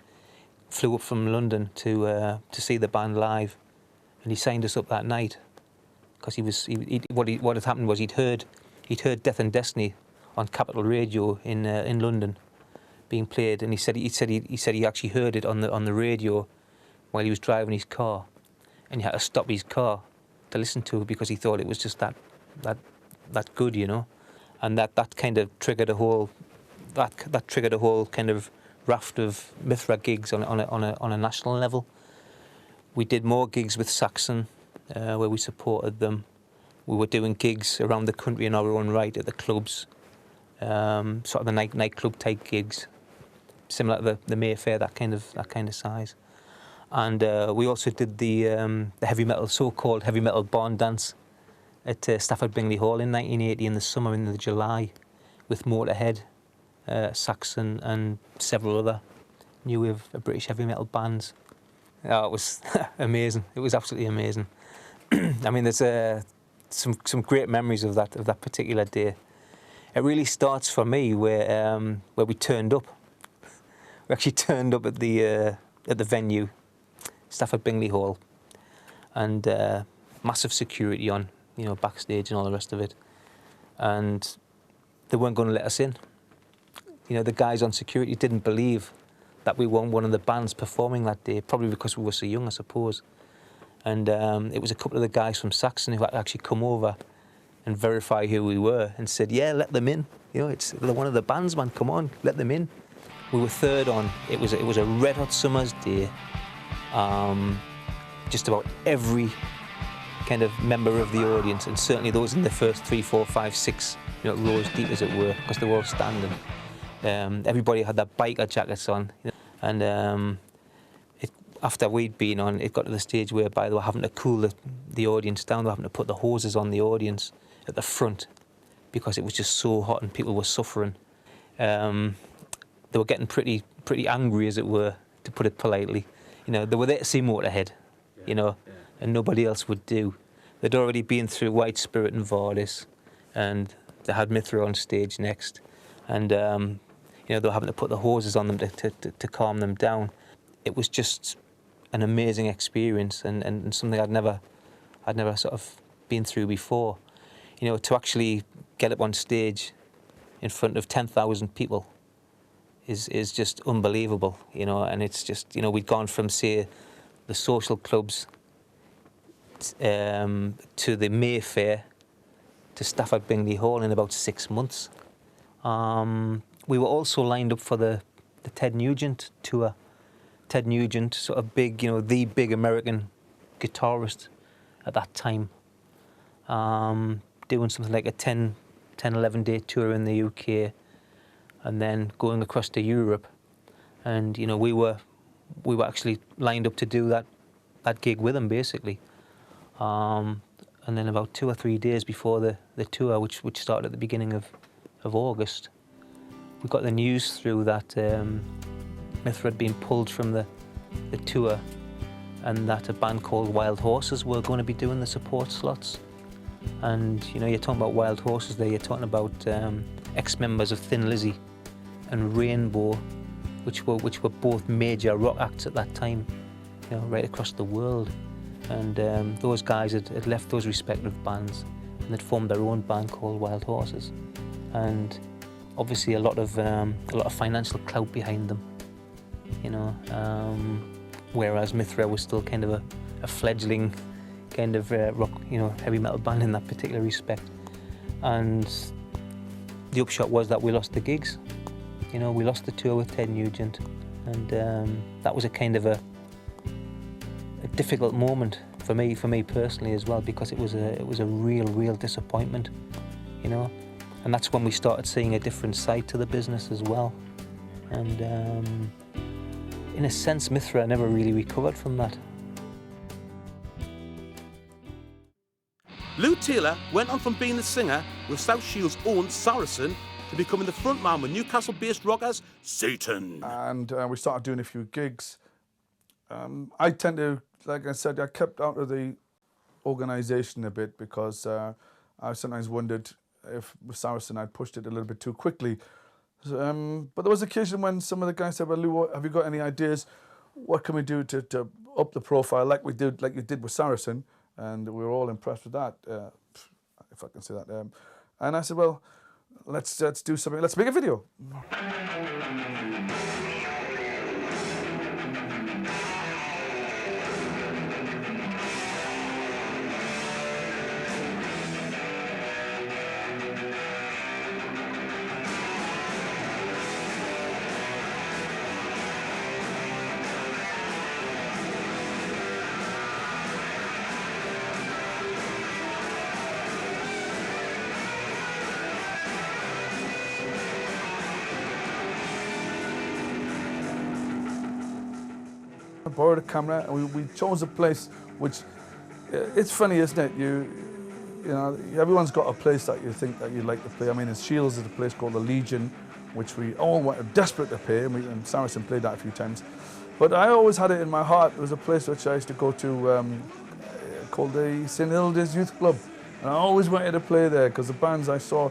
flew up from London to see the band live, and he signed us up that night because what had happened was he'd heard Death and Destiny on Capital Radio in London being played, and he said he actually heard it on the radio while he was driving his car, and he had to stop his car to listen to it because he thought it was just that good, you know, and that kind of triggered a whole kind of raft of Mythra gigs on a national level. We did more gigs with Saxon, where we supported them. we were doing gigs around the country in our own right at the clubs, sort of the nightclub type gigs, similar to the Mayfair, that kind of size. And we also did the heavy metal, so-called heavy metal barn dance at Stafford Bingley Hall in 1980 in the summer, in the July, with Motorhead, Saxon, and several other new wave British heavy metal bands. Oh, it was amazing. It was absolutely amazing. I mean, there's some great memories of that particular day. It really starts for me where we turned up. We actually turned up at the venue, Stafford Bingley Hall, and massive security on, you know, backstage and all the rest of it, and they weren't going to let us in. You know, the guys on security didn't believe that we were one of the bands performing that day, probably because we were so young, I suppose. And it was a couple of the guys from Saracen who had actually come over and verify who we were and said, yeah, let them in. You know, they're one of the bands, man, come on, let them in. We were third on. It was a red hot summer's day. Just about every kind of member of the audience, and certainly those in the first 3, 4, 5, 6, you know, rows deep, as it were, because they were all standing. Everybody had their biker jackets on, you know, and after we'd been on, it got to the stage whereby they were having to cool the audience down. They were having to put the hoses on the audience at the front because it was just so hot and people were suffering. They were getting pretty angry, as it were, to put it politely. You know, they were there to see Motorhead, you know, and nobody else would do. They'd already been through White Spirit and BORDELLO, and they had Mythra on stage next, and you know, they were having to put the hoses on them to calm them down. It was just an amazing experience, and something I'd never sort of been through before. You know, to actually get up on stage in front of 10,000 people is just unbelievable, you know. And it's just, you know, we'd gone from, say, the social clubs to the Mayfair to Stafford Bingley Hall in about 6 months. We were also lined up for the Ted Nugent tour. Ted Nugent, sort of big, you know, the big American guitarist at that time, doing something like a 10, 11 day tour in the UK, and then going across to Europe. And, you know, we were actually lined up to do that gig with him, basically. And then about 2 or 3 days before the tour, which started at the beginning of August, we got the news through that Mythra had been pulled from the tour, and that a band called Wild Horses were going to be doing the support slots. And, you know, you're talking about Wild Horses there, you're talking about ex-members of Thin Lizzy and Rainbow, which were both major rock acts at that time, you know, right across the world. And those guys had left those respective bands and had formed their own band called Wild Horses, and obviously a lot of financial clout behind them, you know. Whereas Mythra was still kind of a fledgling kind of rock, you know, heavy metal band in that particular respect. And the upshot was that we lost the gigs. You know, we lost the tour with Ted Nugent, and that was a kind of a difficult moment for me personally as well, because it was a real disappointment, you know. And that's when we started seeing a different side to the business as well. And in a sense, Mythra never really recovered from that. Lou Taylor went on from being the singer with South Shields' own Saracen to becoming the frontman with Newcastle-based rockers Satan. And we started doing a few gigs. I tend to, like I said, I kept out of the organisation a bit because I sometimes wondered if with Saracen I'd pushed it a little bit too quickly. But there was occasion when some of the guys said, well, Lou, have you got any ideas? What can we do to up the profile like you did with Saracen? And we were all impressed with that, if I can say that. And I said, well, let's do something. Let's make a video. borrowed a camera, and we chose a place which, it's funny, isn't it? You know, everyone's got a place that you think that you'd like to play. I mean, in Shields there's a place called the Legion, which we all were desperate to play, and Saracen played that a few times. But I always had it in my heart. There was a place which I used to go to called the St Hilda's Youth Club. And I always wanted to play there because the bands I saw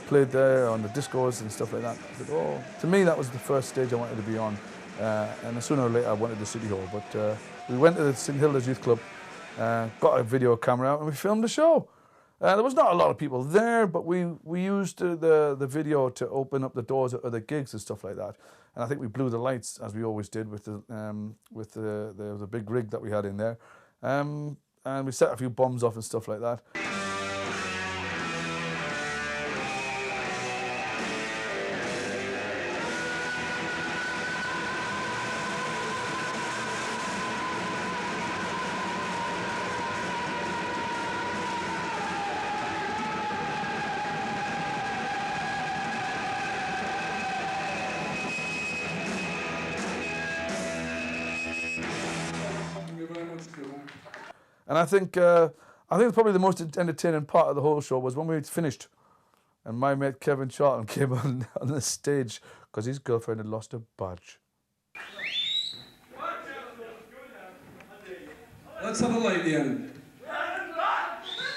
played there on the discos and stuff like that. I said, oh, to me that was the first stage I wanted to be on. And sooner or later I wanted the City Hall. But we went to the St Hilda's Youth Club, got a video camera out, and we filmed the show. There was not a lot of people there, but we used the video to open up the doors at other gigs and stuff like that. And I think we blew the lights, as we always did, with the big rig that we had in there. And we set a few bombs off and stuff like that. And I think probably the most entertaining part of the whole show was when we finished, and my mate Kevin Charlton came on the stage because his girlfriend had lost a badge. Let's have a light then.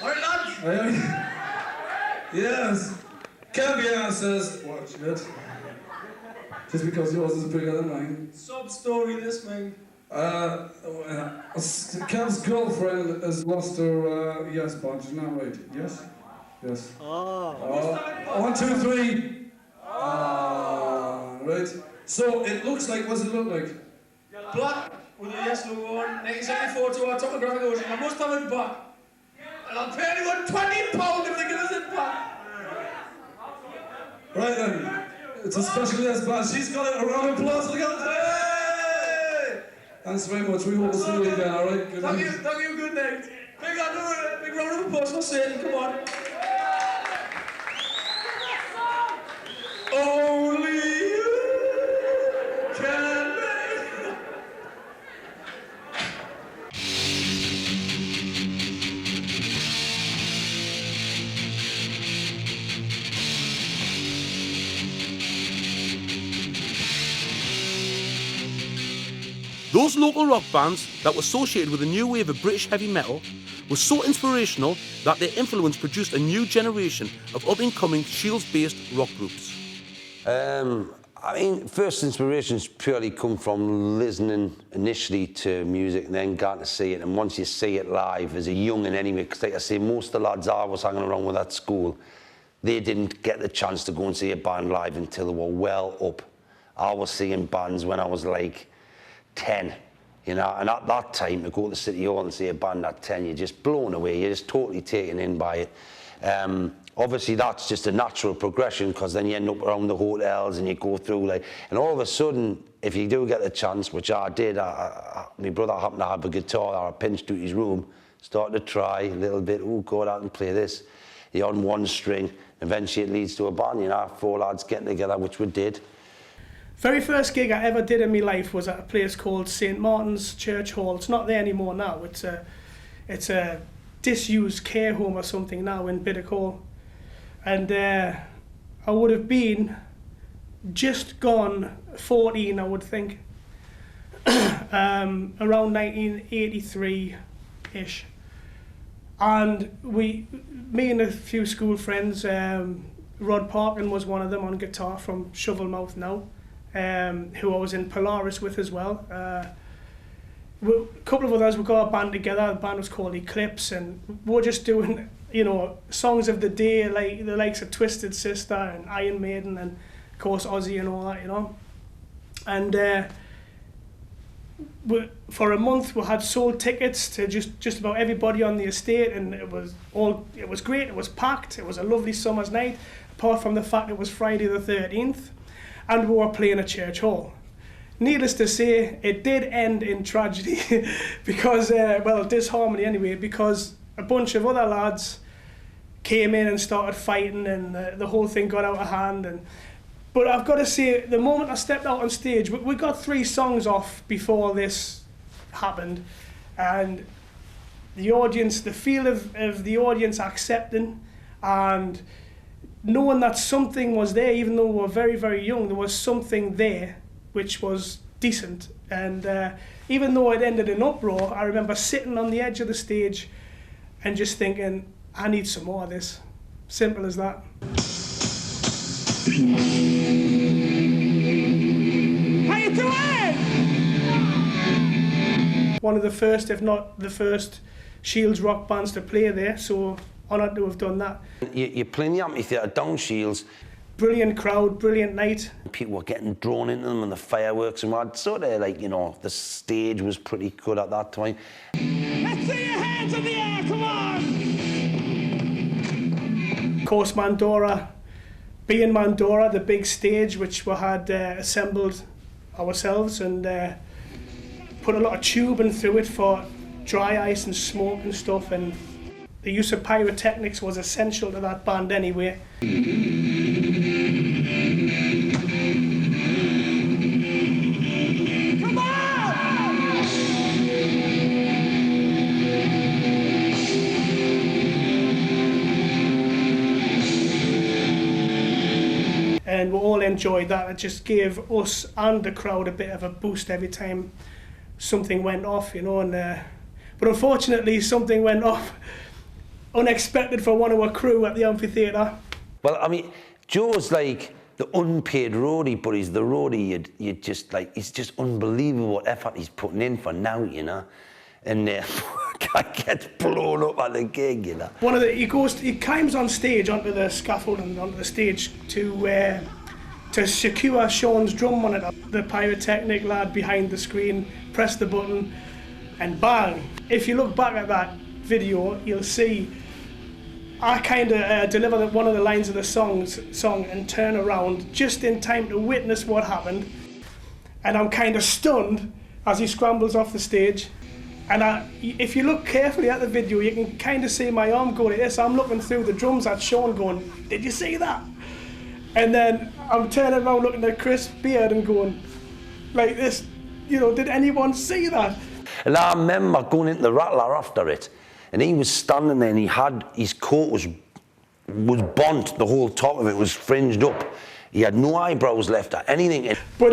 All right, lads. Yes. Kevin says, watch it. Just because yours is bigger than mine. Sub-story this, man. Kev's girlfriend has lost her yes badge, isn't that right? Yes? Yes. Oh. 1, 2, 3. Right. So it looks like, what does it look like? Black with a yes logo on, 1974 to our topographic ocean. I must have it back. And I'll pay anyone £20 if they give us it back. Right then. It's a special yes badge. She's got it. A round of applause for the girl. Thanks very much. We hope to see you again, alright? Thank you, good night. Big round of applause for Sadie, come on. Only you can make. Those local rock bands that were associated with the new wave of British heavy metal were so inspirational that their influence produced a new generation of up-and-coming Shields-based rock groups. I mean, first inspirations purely come from listening initially to music and then getting to see it. And once you see it live as a young'un anyway, because like I say, most of the lads I was hanging around with at school, they didn't get the chance to go and see a band live until they were well up. I was seeing bands when I was like 10, you know, and at that time to go to the City Hall and see a band at 10, you're just blown away, you're just totally taken in by it. Obviously that's just a natural progression because then you end up around the hotels and you go through like, and all of a sudden, if you do get the chance, which I did, my brother happened to have a guitar, I pinched to his room, started to try a little bit, oh, go out and play this. You're on one string, eventually it leads to a band, you know, 4 lads getting together, which we did. Very first gig I ever did in my life was at a place called St Martin's Church Hall. It's not there anymore now. It's a disused care home or something now in Biddick Hall. And I would have been just gone 14, I would think, around 1983-ish. And me and a few school friends, Rod Parkin was one of them on guitar from Shovelmouth now, who I was in Polaris with as well. A couple of others, we got a band together. The band was called Eclipse, and we were just doing, you know, songs of the day, like the likes of Twisted Sister and Iron Maiden, and of course Ozzy and all that, you know. And for a month we had sold tickets to just about everybody on the estate, and it was great. It was packed. It was a lovely summer's night, apart from the fact it was Friday the 13th, and we were playing at Church Hall. Needless to say, it did end in tragedy because, well, disharmony anyway, because a bunch of other lads came in and started fighting, and the whole thing got out of hand. But I've got to say, the moment I stepped out on stage, we got 3 songs off before this happened, and the audience, the feel of the audience accepting and knowing that something was there, even though we were very, very young, there was something there which was decent. And even though it ended in uproar, I remember sitting on the edge of the stage and just thinking, I need some more of this. Simple as that. How you doing? One of the first, if not the first, Shields rock bands to play there, so honoured to have done that. You're playing the amphitheatre down Shields. Brilliant crowd, brilliant night. People were getting drawn into them and the fireworks and what. Sort of like, you know, the stage was pretty good at that time. Let's see your hands in the air, come on! Of course, Mandora, being Mandora, the big stage which we had assembled ourselves and put a lot of tubing through it for dry ice and smoke and stuff, and the use of pyrotechnics was essential to that band anyway. Come on! And we all enjoyed that. It just gave us and the crowd a bit of a boost every time something went off, you know. And but unfortunately, something went off unexpected for one of our crew at the amphitheatre. Well, I mean, Joe's like the unpaid roadie, but he's the roadie you just like, it's just unbelievable what effort he's putting in for now, you know. And guy gets blown up at the gig, you know. He climbs on stage onto the scaffold and onto the stage to secure Sean's drum monitor. The pyrotechnic lad behind the screen pressed the button and bang. If you look back at that video, you'll see I kind of deliver one of the lines of the song and turn around just in time to witness what happened. And I'm kind of stunned as he scrambles off the stage. And if you look carefully at the video, you can kind of see my arm go like this. I'm looking through the drums at Sean going, did you see that? And then I'm turning around looking at Chris Beard and going like this, you know, did anyone see that? And I remember going into the Rattler after it, and he was standing there and he had, his coat was burnt, the whole top of it was fringed up. He had no eyebrows left or anything. But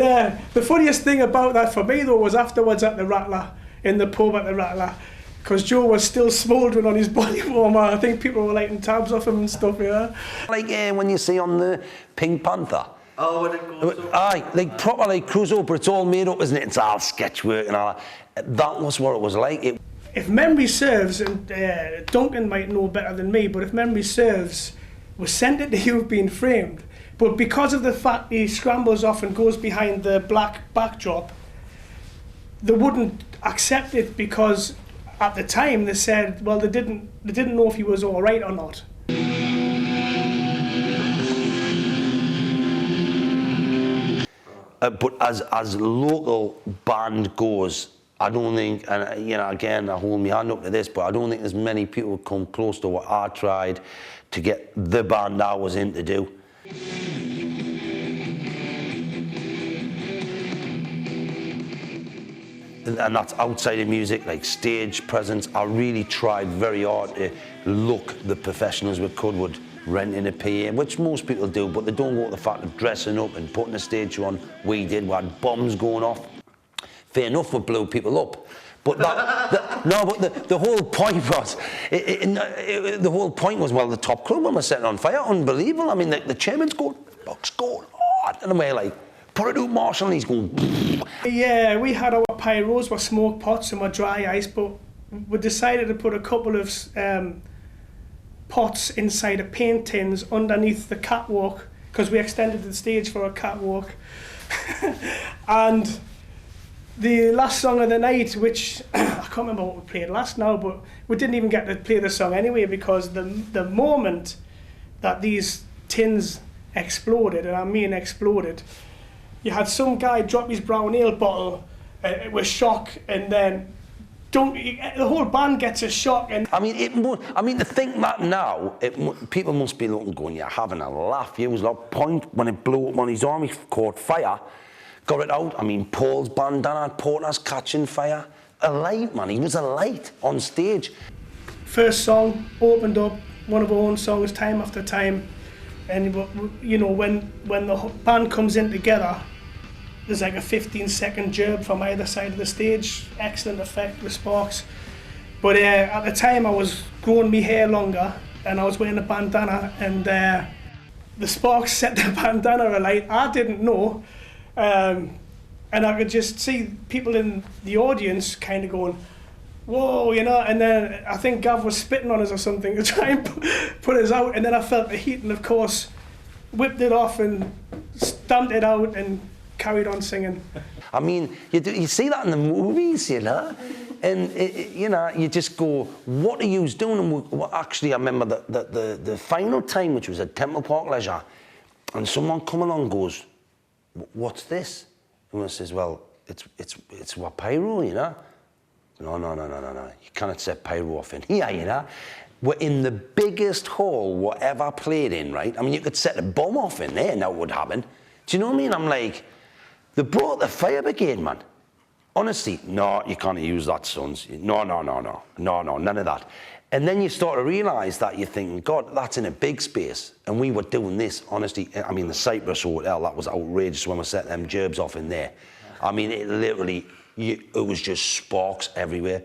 the funniest thing about that for me though was afterwards at the Rattler, in the pub at the Rattler, because Joe was still smouldering on his body warmer. I think people were lighting tabs off him and stuff, yeah. Like when you see on the Pink Panther. Oh, when it goes up. Aye, like proper like cruise but it's all made up, isn't it? It's all sketch work and all that. That was what it was like. If memory serves, and Duncan might know better than me, but if memory serves, we sent it to You've Been Framed. But because of the fact he scrambles off and goes behind the black backdrop, they wouldn't accept it because at the time they said, well, they didn't know if he was all right or not. But as local band goes, I don't think, and you know, again, I hold my hand up to this, but I don't think there's many people who come close to what I tried to get the band I was in to do. And that's outside of music, like stage presence. I really tried very hard to look the professional as we could, would renting a PA, which most people do, but they don't go to the fact of dressing up and putting a stage show on. We did, we had bombs going off. Fair enough, we blew people up. But the whole point was, the whole point was, well, the top club when we're setting on fire, unbelievable. I mean, the chairman's going, Buck's going hard, and we're like, put it out, Marshall, and he's going. Yeah, we had our pyros, our smoke pots and our dry ice, but we decided to put a couple of pots inside of paint tins underneath the catwalk, because we extended the stage for a catwalk. And the last song of the night, which I can't remember what we played last now, but we didn't even get to play the song anyway, because the moment that these tins exploded, and I mean exploded, you had some guy drop his brown ale bottle with shock, and then the whole band gets a shock. And I mean, to think that now, people must be looking, going, you're having a laugh. It was like point when it blew up on his arm, he caught fire, got it out. I mean, Paul's bandana, Porter's catching fire. a light, man. He was a light on stage. First song opened up one of our own songs, Time After Time, and you know, when the band comes in together, there's like a 15-second jerb from either side of the stage. Excellent effect with sparks. But at the time I was growing my hair longer and I was wearing a bandana, and the sparks set the bandana alight. I didn't know, and I could just see people in the audience kind of going, whoa, you know, and then I think Gav was spitting on us or something to try and put us out, and then I felt the heat and of course whipped it off and stamped it out and carried on singing. I mean, you see that in the movies, you know, and you know, you just go, what are you doing? And actually, I remember the final time, which was at Temple Park Leisure, and someone come along and goes, what's this? And I says, well, it's what pyro, you know. No. You cannot set pyro off in here, you know. We're in the biggest hall we're ever played in, right? I mean, you could set a bomb off in there, now it would happen. Do you know what I mean? I'm like, they brought the fire brigade, man. Honestly, no, you can't use that, sons. No, none of that. And then you start to realise that you're thinking, God, that's in a big space. And we were doing this, honestly. I mean, the Cyprus Hotel, that was outrageous when we set them gerbs off in there. I mean, it literally, it was just sparks everywhere.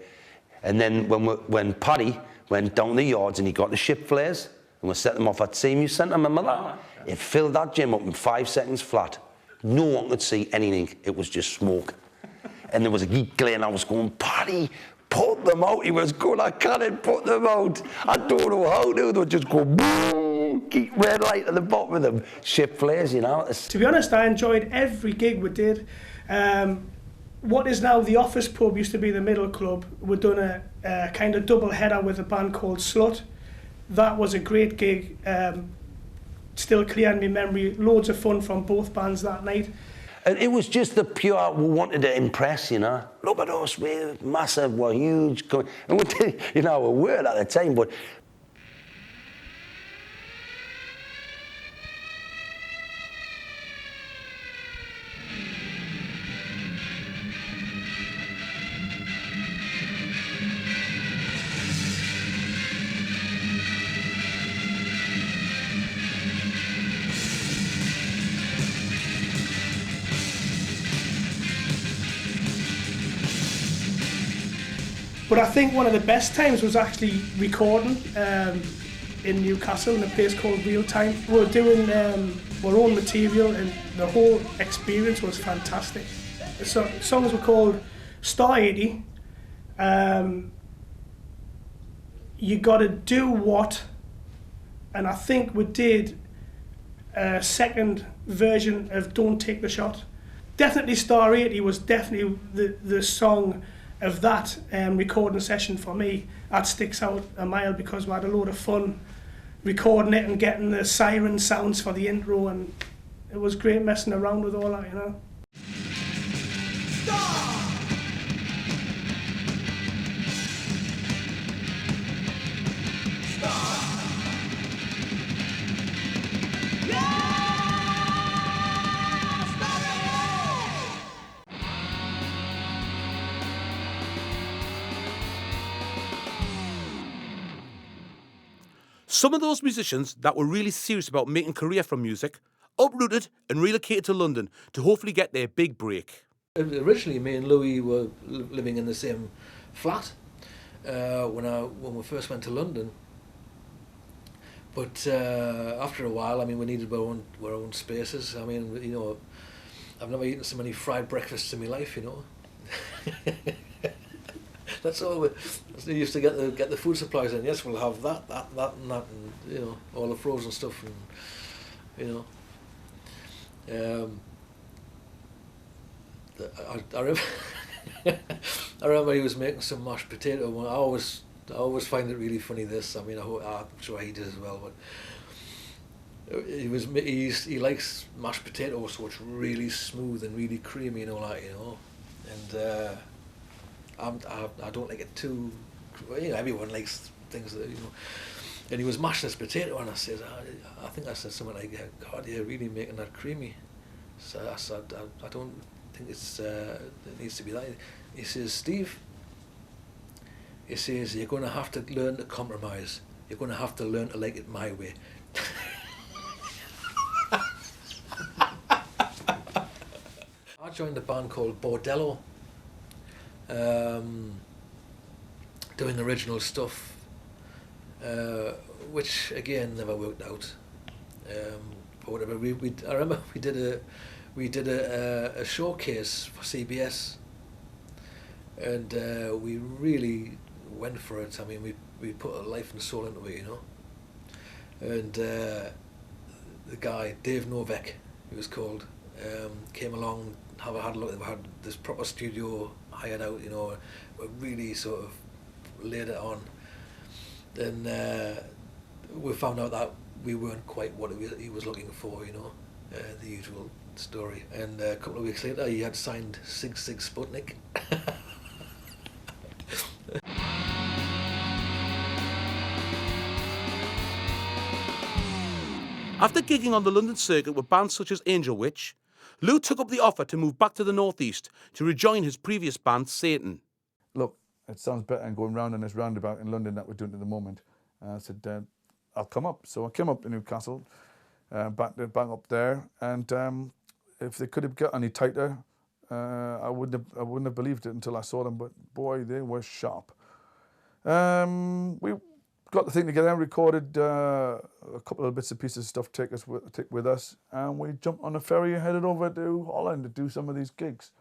And then when Paddy went down the yards and he got the ship flares, and we set them off at CMU Centre, remember that? It filled that gym up in 5 seconds flat. No one could see anything. It was just smoke. And there was a geek glare, I was going, Paddy, put them out. He was going, I can't put them out. I don't know how to. They would just go, boom, keep red light at the bottom of them. Ship flares, you know. To be honest, I enjoyed every gig we did. What is now the Office Pub used to be the Middle Club. We'd done a kind of double header with a band called Slut. That was a great gig. Still clear in my memory. Loads of fun from both bands that night. And it was just the pure, we wanted to impress, you know. Look at us, we're massive, we're huge. And we did, you know, we were at the time, but But I think one of the best times was actually recording in Newcastle in a place called Real Time. We were doing our own material and the whole experience was fantastic. The songs were called Star 80, You Gotta Do What, and I think we did a second version of Don't Take the Shot. Definitely Star 80 was definitely the song of that recording session for me. That sticks out a mile because we had a load of fun recording it and getting the siren sounds for the intro, and it was great messing around with all that, you know. Some of those musicians that were really serious about making a career from music uprooted and relocated to London to hopefully get their big break. Originally, me and Louis were living in the same flat when we first went to London. But after a while, I mean, we needed our own spaces. I mean, you know, I've never eaten so many fried breakfasts in my life, you know. That's all. We used to get the food supplies in. Yes, we'll have that, and that, and you know, all the frozen stuff, and you know. I remember, I remember he was making some mashed potato. I always find it really funny. This, I mean, I'm sure he did as well. But he likes mashed potatoes, so it's really smooth and really creamy and all that, you know, and. I don't like it too, you know, everyone likes things that, you know, and he was mashing his potato and I said, I think I said something like, God, you're really making that creamy. So I said, I don't think it needs to be that. He says, Steve, he says, you're going to have to learn to compromise. You're going to have to learn to like it my way. I joined a band called BORDELLO, doing original stuff, which again never worked out. For whatever, I remember we did a showcase for CBS, and we really went for it. I mean, we put a life and soul into it, you know. And the guy, Dave Novak, he was called, came along, had a look. We had this proper studio hired out, you know. We really sort of laid it on. Then we found out that we weren't quite what he was looking for, you know, the usual story. And a couple of weeks later, he had signed Sig Sputnik. After gigging on the London circuit with bands such as Angel Witch, Lou took up the offer to move back to the northeast to rejoin his previous band, Satan. Look, it sounds better than going round on this roundabout in London that we're doing at the moment. I said, I'll come up. So I came up to Newcastle, back up there, and if they could have got any tighter, I wouldn't have believed it until I saw them. But boy, they were sharp. We got the thing together, recorded a couple of bits and pieces of stuff take with us, and we jumped on a ferry and headed over to Holland to do some of these gigs.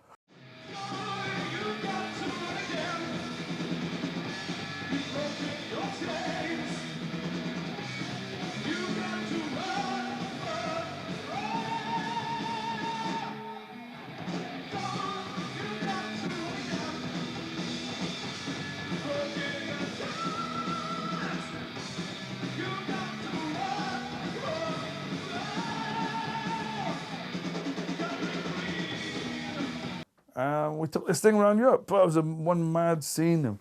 We took this thing around Europe. But it was one mad scene.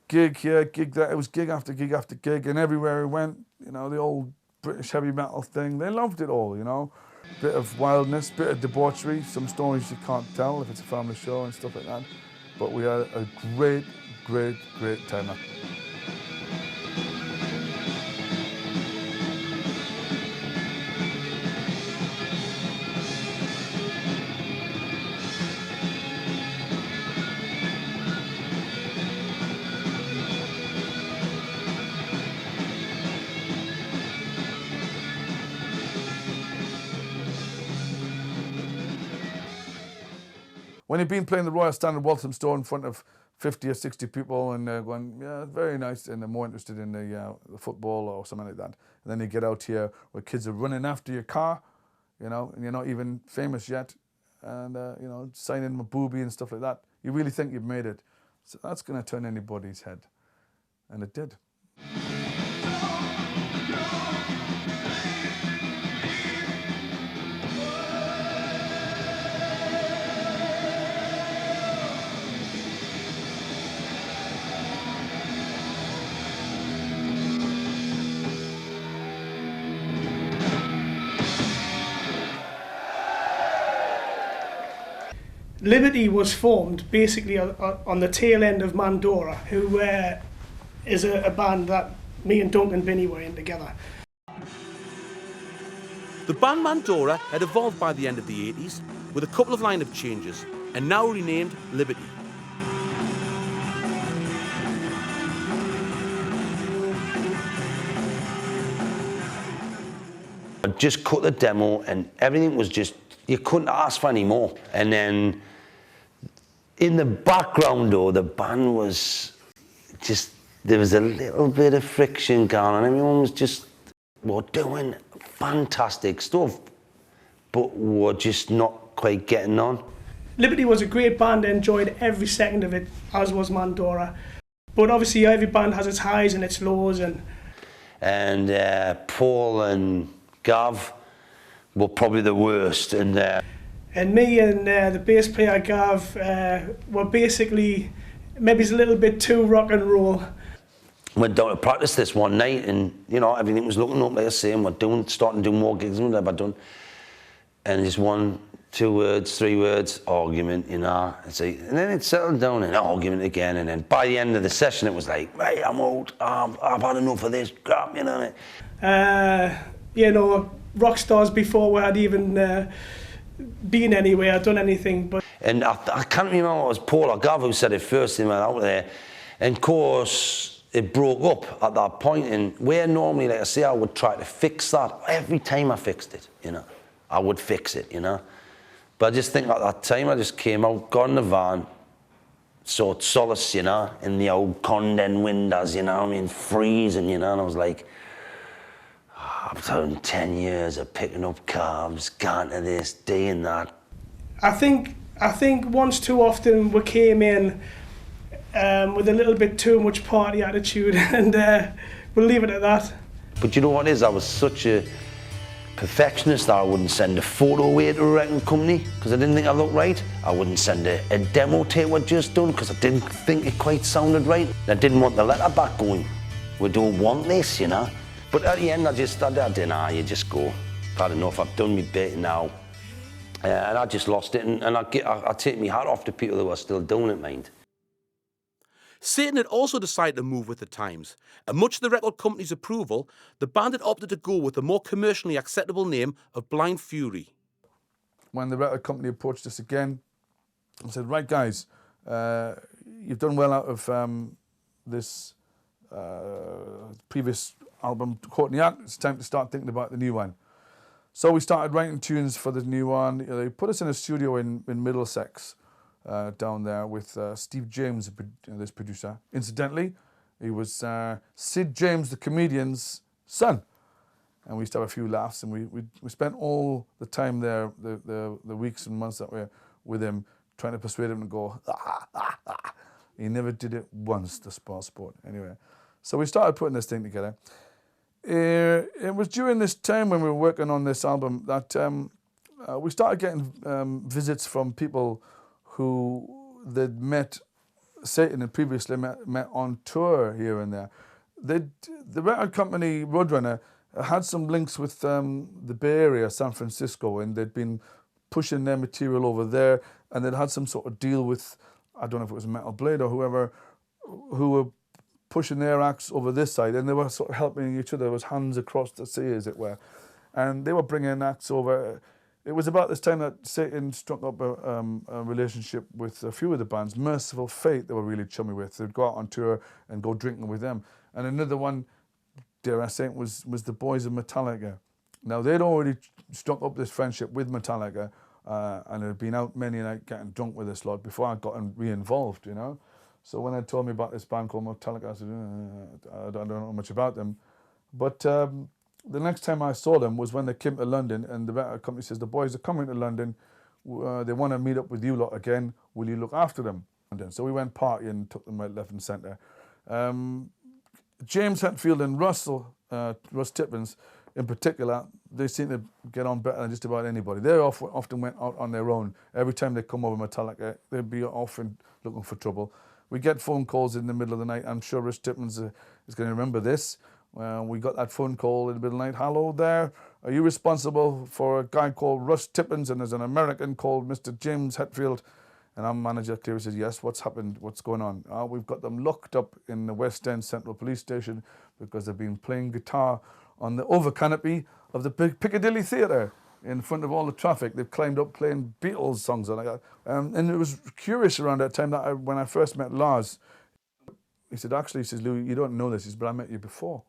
Gig here, gig there. It was gig after gig after gig, and everywhere we went, you know, the old British heavy metal thing. They loved it all, you know. Bit of wildness, bit of debauchery. Some stories you can't tell if it's a family show and stuff like that. But we had a great, great, great time. When you've been playing the Royal Standard Waltham Store in front of 50 or 60 people and going, yeah, very nice, and they're more interested in the football or something like that. And then you get out here where kids are running after your car, you know, and you're not even famous yet, and, you know, signing a booby and stuff like that. You really think you've made it. So that's going to turn anybody's head. And it did. Liberty was formed basically on the tail end of Mandora, who is a band that me and Duncan Binny were in together. The band Mandora had evolved by the end of the 80s with a couple of lineup changes and now renamed Liberty. I just cut the demo and everything was just, you couldn't ask for any more. And then in the background though, the band was just, there was a little bit of friction going on. Everyone was just, we're doing fantastic stuff, but we're just not quite getting on. Liberty was a great band, I enjoyed every second of it, as was Mandora. But obviously every band has its highs and its lows. And Paul and Gav were probably the worst. And me and the bass player Gav were basically maybe a little bit too rock and roll. Went down to practice this one night, and you know everything was looking up like I say, and we're starting to do more gigs than we've ever done. And just one 2 words, 3 words, argument, you know. And then it settled down and argument again. And then by the end of the session, it was like, right, I'm out. I've had enough of this crap, you know. You know, rock stars before we had even been anywhere, done anything. But and I can't remember, it was Paul or Gav who said it first, he went out there. And of course, it broke up at that point. And where normally, like I say, I would try to fix that. Every time I fixed it, you know, I would fix it, you know. But I just think at that time, I just came out, got in the van, sought solace, you know, in the old condensed windows, you know, I mean, freezing, you know, and I was like, I've done 10 years of picking up carbs, going to this, doing that. I think once too often we came in with a little bit too much party attitude, and we'll leave it at that. But you know what it is? I was such a perfectionist that I wouldn't send a photo away to a record company because I didn't think I looked right. I wouldn't send a demo tape I'd just done because I didn't think it quite sounded right. I didn't want the letter back going, we don't want this, you know. But at the end, I didn't, you just go, I've had enough, I've done my bit now. And I just lost it, and I take my hat off to people who are still doing it, mind. Satan had also decided to move with the times, and much to the record company's approval, the band had opted to go with the more commercially acceptable name of Blind Fury. When the record company approached us again and said, right guys, you've done well out of this previous album, Caught in the Act, it's time to start thinking about the new one. So we started writing tunes for the new one. They put us in a studio in Middlesex, down there with Steve James, this producer. Incidentally, he was Sid James, the comedian's son. And we used to have a few laughs, and we spent all the time there, the weeks and months that we were with him, trying to persuade him to go, ah, ah, ah. He never did it once, the sport. Anyway, so we started putting this thing together. It was during this time when we were working on this album that we started getting visits from people who they'd met Satan and previously met on tour here and there. The record company Roadrunner had some links with the Bay Area, San Francisco, and they'd been pushing their material over there, and they'd had some sort of deal with, I don't know if it was Metal Blade or whoever, who were pushing their acts over this side, and they were sort of helping each other. There was hands across the sea, as it were, and they were bringing acts over. It was about this time that Satan struck up a relationship with a few of the bands. Merciful Fate, they were really chummy with. They'd go out on tour and go drinking with them. And another one, dare I say, was the boys of Metallica. Now, they'd already struck up this friendship with Metallica, and had been out many nights getting drunk with this lot before I got re-involved, you know. So when they told me about this band called Metallica, I said, I don't know much about them. But the next time I saw them was when they came to London, and the record company says, the boys are coming to London, they want to meet up with you lot again, will you look after them? So we went partying, took them right, left and centre. James Hetfield and Russ Tippins in particular, they seem to get on better than just about anybody. They often went out on their own. Every time they come over Metallica, they'd be often looking for trouble. We get phone calls in the middle of the night. I'm sure Russ Tippins is going to remember this. We got that phone call in the middle of the night. Hello there, are you responsible for a guy called Russ Tippins, and there's an American called Mr. James Hetfield? And our manager clearly says, yes, what's happened? What's going on? We've got them locked up in the West End Central Police Station because they've been playing guitar on the over canopy of the Piccadilly Theatre in front of all the traffic. They've climbed up playing Beatles songs and like that. And it was curious around that time that when I first met Lars, he said, actually, he says, Lou, you don't know this, he says, but I met you before.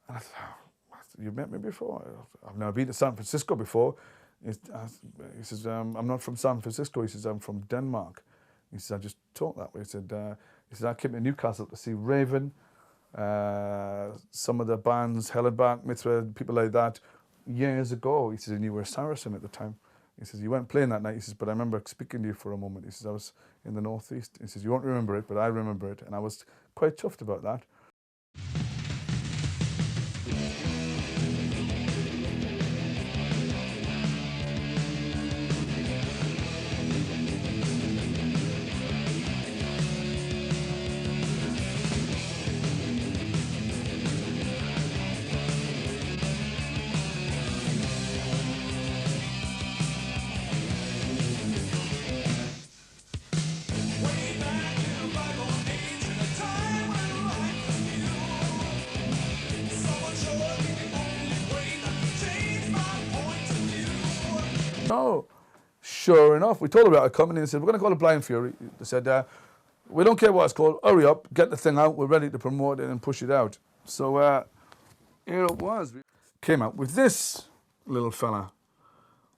And I thought, you met me before? I've never been to San Francisco before. He says, I'm not from San Francisco. He says, I'm from Denmark. He says, I just talk that way. He said, I came to Newcastle to see Raven, some of the bands, Hellenbach, Mythra, people like that, years ago. He says, and you were a Saracen at the time. He says, you weren't playing that night. He says, but I remember speaking to you for a moment. He says, I was in the Northeast. He says, you won't remember it, but I remember it. And I was quite chuffed about that. So, sure enough, we told about it coming in and said, we're going to call it Blind Fury. They said, we don't care what it's called, hurry up, get the thing out, we're ready to promote it and push it out. So here it was. We came out with this little fella,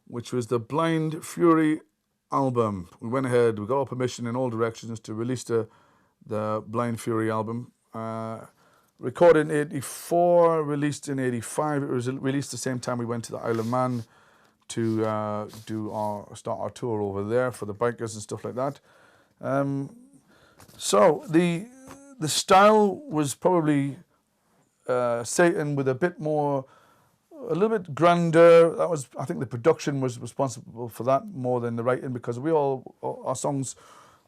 which was the Blind Fury album. We went ahead, we got all permission in all directions to release the Blind Fury album. Recorded in 84, released in 85. It was released the same time we went to the Isle of Man to start our tour over there for the bikers and stuff like that. So the style was probably Satan with a little bit grander. That was, I think, the production was responsible for that more than the writing, because our songs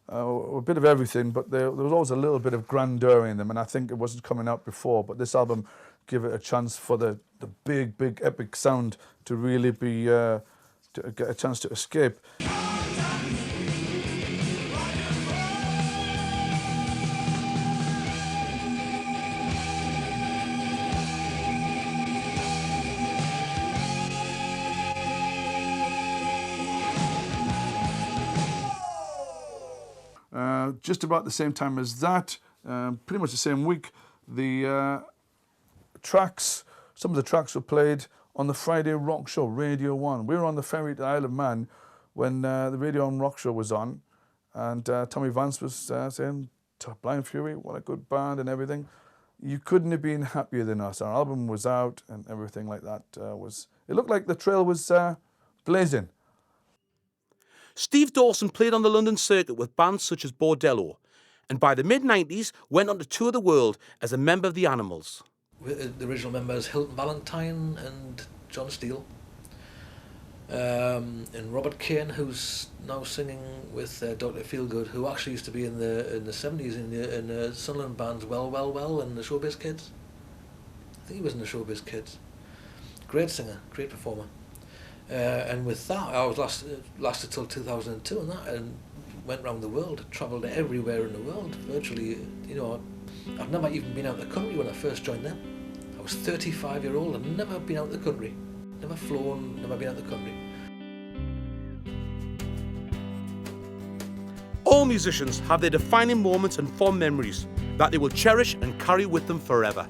were a bit of everything, but there was always a little bit of grandeur in them, and I think it wasn't coming out before. But this album gave it a chance for the big epic sound to really be to get a chance to escape. Just about the same time as that, pretty much the same week, some of the tracks were played on the Friday rock show, Radio 1. We were on the ferry to the Isle of Man when the Radio 1 rock show was on, and Tommy Vance was saying, Blind Fury, what a good band and everything. You couldn't have been happier than us. Our album was out and everything like that. It looked like the trail was blazing. Steve Dawson played on the London circuit with bands such as Bordello, and by the mid-90s went on to tour the world as a member of the Animals. The original members, Hilton Valentine and John Steele, and Robert Kane, who's now singing with Dr. Feelgood, who actually used to be in the 70s in the Sunderland bands Well and the Showbiz Kids. I think he was in the Showbiz Kids. Great singer, great performer. And with that, I was lasted till 2002, and went around the world, travelled everywhere in the world, virtually. I've never even been out of the country when I first joined them. I was 35-year-old and never been out of the country, never flown, never been out of the country. All musicians have their defining moments and fond memories that they will cherish and carry with them forever.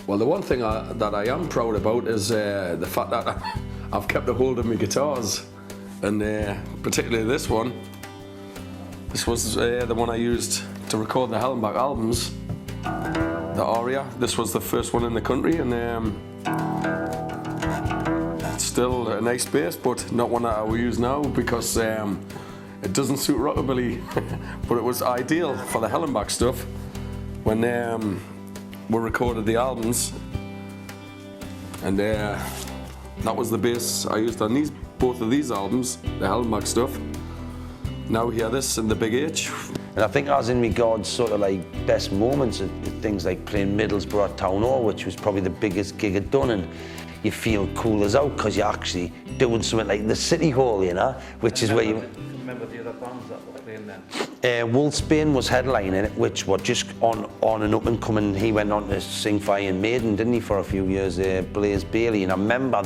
Well, the one thing that I am proud about is the fact that I've kept a hold of my guitars, and particularly this one. This was the one I used to record the Hellenbach albums, the Aria. This was the first one in the country, and it's still a nice bass, but not one that I will use now because it doesn't suit rockabilly. But it was ideal for the Hellenbach stuff when we recorded the albums, and that was the bass I used on both of these albums, the Hellenbach stuff. Now we hear this in the Big H. And I think as in regards sort of like best moments of things like playing Middlesbrough at Town Hall, which was probably the biggest gig I'd done, and you feel cool as out because you're actually doing something like the City Hall, which is where you... Remember the other bands that were playing then? Wolfsbane was headlining it, which were just on and up and coming. He went on to sing for Iron Maiden, didn't he, for a few years, Blaze Bailey. And I remember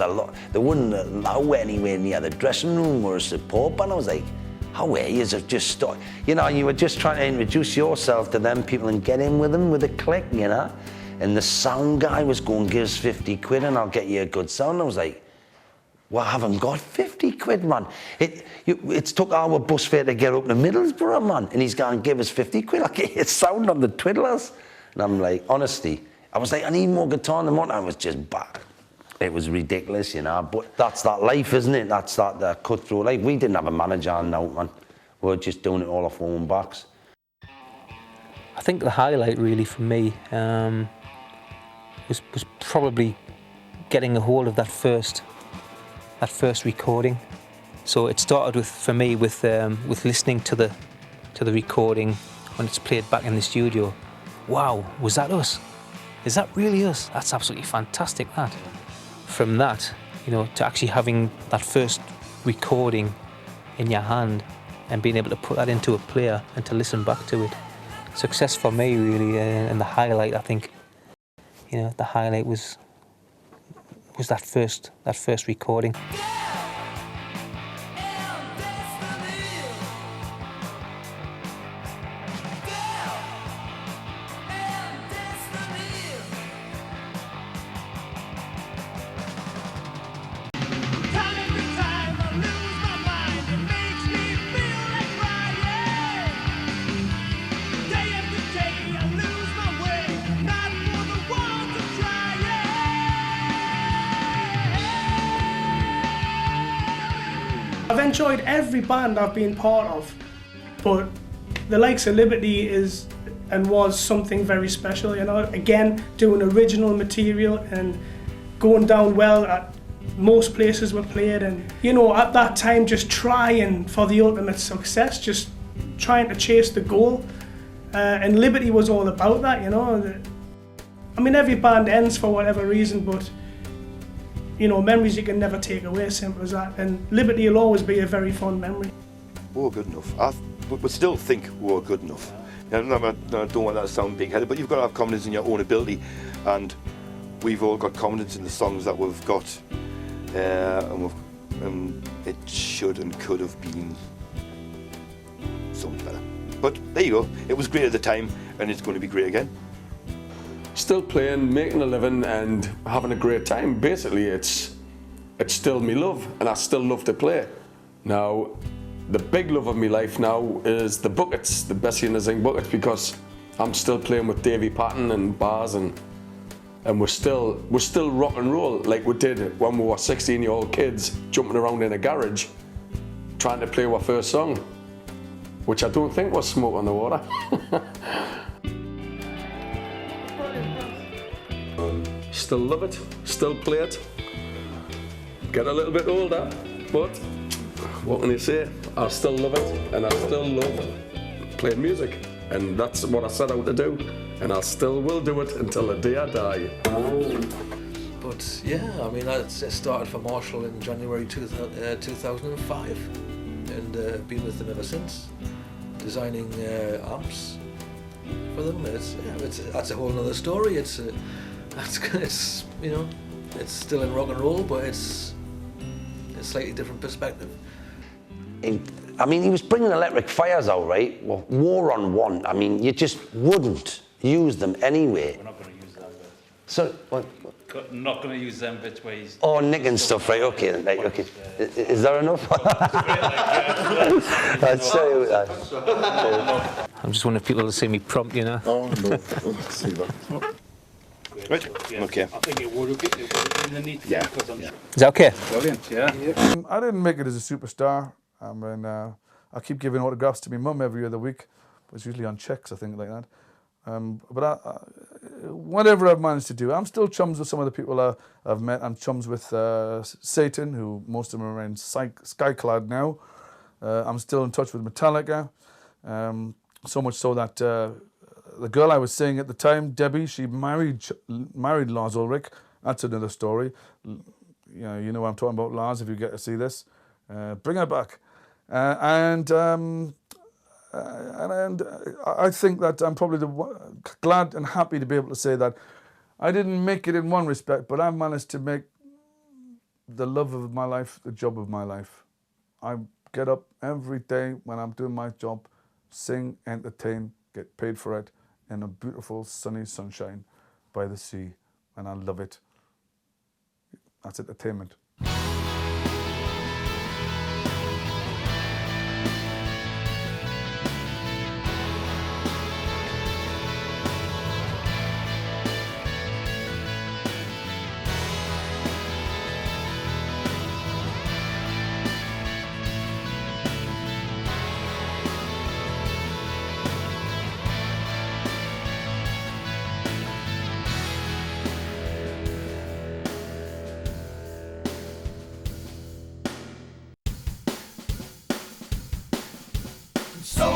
they wouldn't allow anywhere near the dressing room or a support band. I was like, how are you? Just start, you were just trying to introduce yourself to them people and get in with them with a click, And the sound guy was going, give us 50 quid and I'll get you a good sound. I was like, well, I haven't got 50 quid, man. It's took our bus fare to get up to Middlesbrough, man. And he's going, give us 50 quid. I'll get you a sound on the Twiddlers. And I'm like, honestly, I was like, I need more guitar in the morning. I was just back. It was ridiculous, But that's that life, isn't it? That's that cutthroat life. We didn't have a manager on out, man. We were just doing it all off our own backs. I think the highlight really for me was probably getting a hold of that first recording. So it started for me with listening to the recording when it's played back in the studio. Wow, was that us? Is that really us? That's absolutely fantastic, that. From that, to actually having that first recording in your hand and being able to put that into a player and to listen back to it. Success for me, really, and the highlight, I think, the highlight was was that first recording. I've enjoyed every band I've been part of, but the likes of Liberty is and was something very special, you know. Again, doing original material and going down well at most places we played, and you know, at that time just trying for the ultimate success, just trying to chase the goal, and Liberty was all about that, you know. I mean, every band ends for whatever reason, but you know, memories you can never take away, simple as that, and Liberty will always be a very fond memory. We were good enough. I would still think we were good enough. I don't want that to sound big-headed, but you've got to have confidence in your own ability, and we've all got confidence in the songs that we've got, and it should and could have been so much better. But there you go. It was great at the time, and it's going to be great again. Still playing, making a living and having a great time. Basically, it's still me love, and I still love to play. Now, the big love of my life now is the buckets, the Bessie and the Zinc buckets, because I'm still playing with Davy Patton and bars, and we're still rock and roll like we did when we were 16-year-old kids jumping around in a garage trying to play our first song, which I don't think was Smoke on the Water. Still love it, still play it. Get a little bit older, but what can you say? I still love it, and I still love playing music, and that's what I set out to do, and I still will do it until the day I die. But yeah, I mean, I started for Marshall in January 2005, and been with them ever since, designing amps for them. That's a whole other story. It's you know, it's still in rock and roll, but it's a slightly different perspective. I mean, he was bringing electric fires out, right? Well, War on One. I mean, you just wouldn't use them anyway. We're not going to use that bit. So, what? Not going to use them bits where he's... Oh, nicking stuff, right? Okay, then, right, okay. Is that enough? I'd say that. I'm just wanting people to see me prompt, you know. Oh, no. See that. Right, Yeah, okay. I think it would have been the need. Yeah. Is that okay? Brilliant, yeah. I didn't make it as a superstar. I mean, I keep giving autographs to my mum every other week, but it's usually on checks, I think, like that. But whatever I've managed to do, I'm still chums with some of the people I've met. I'm chums with Satan, who most of them are around Skyclad now. I'm still in touch with Metallica, so much so that the girl I was seeing at the time, Debbie, she married Lars Ulrich. That's another story. You know what I'm talking about, Lars, if you get to see this. Bring her back. And I think that I'm probably glad and happy to be able to say that I didn't make it in one respect, but I've managed to make the love of my life the job of my life. I get up every day when I'm doing my job, sing, entertain, get paid for it in a beautiful sunny sunshine by the sea, and I love it. That's entertainment. So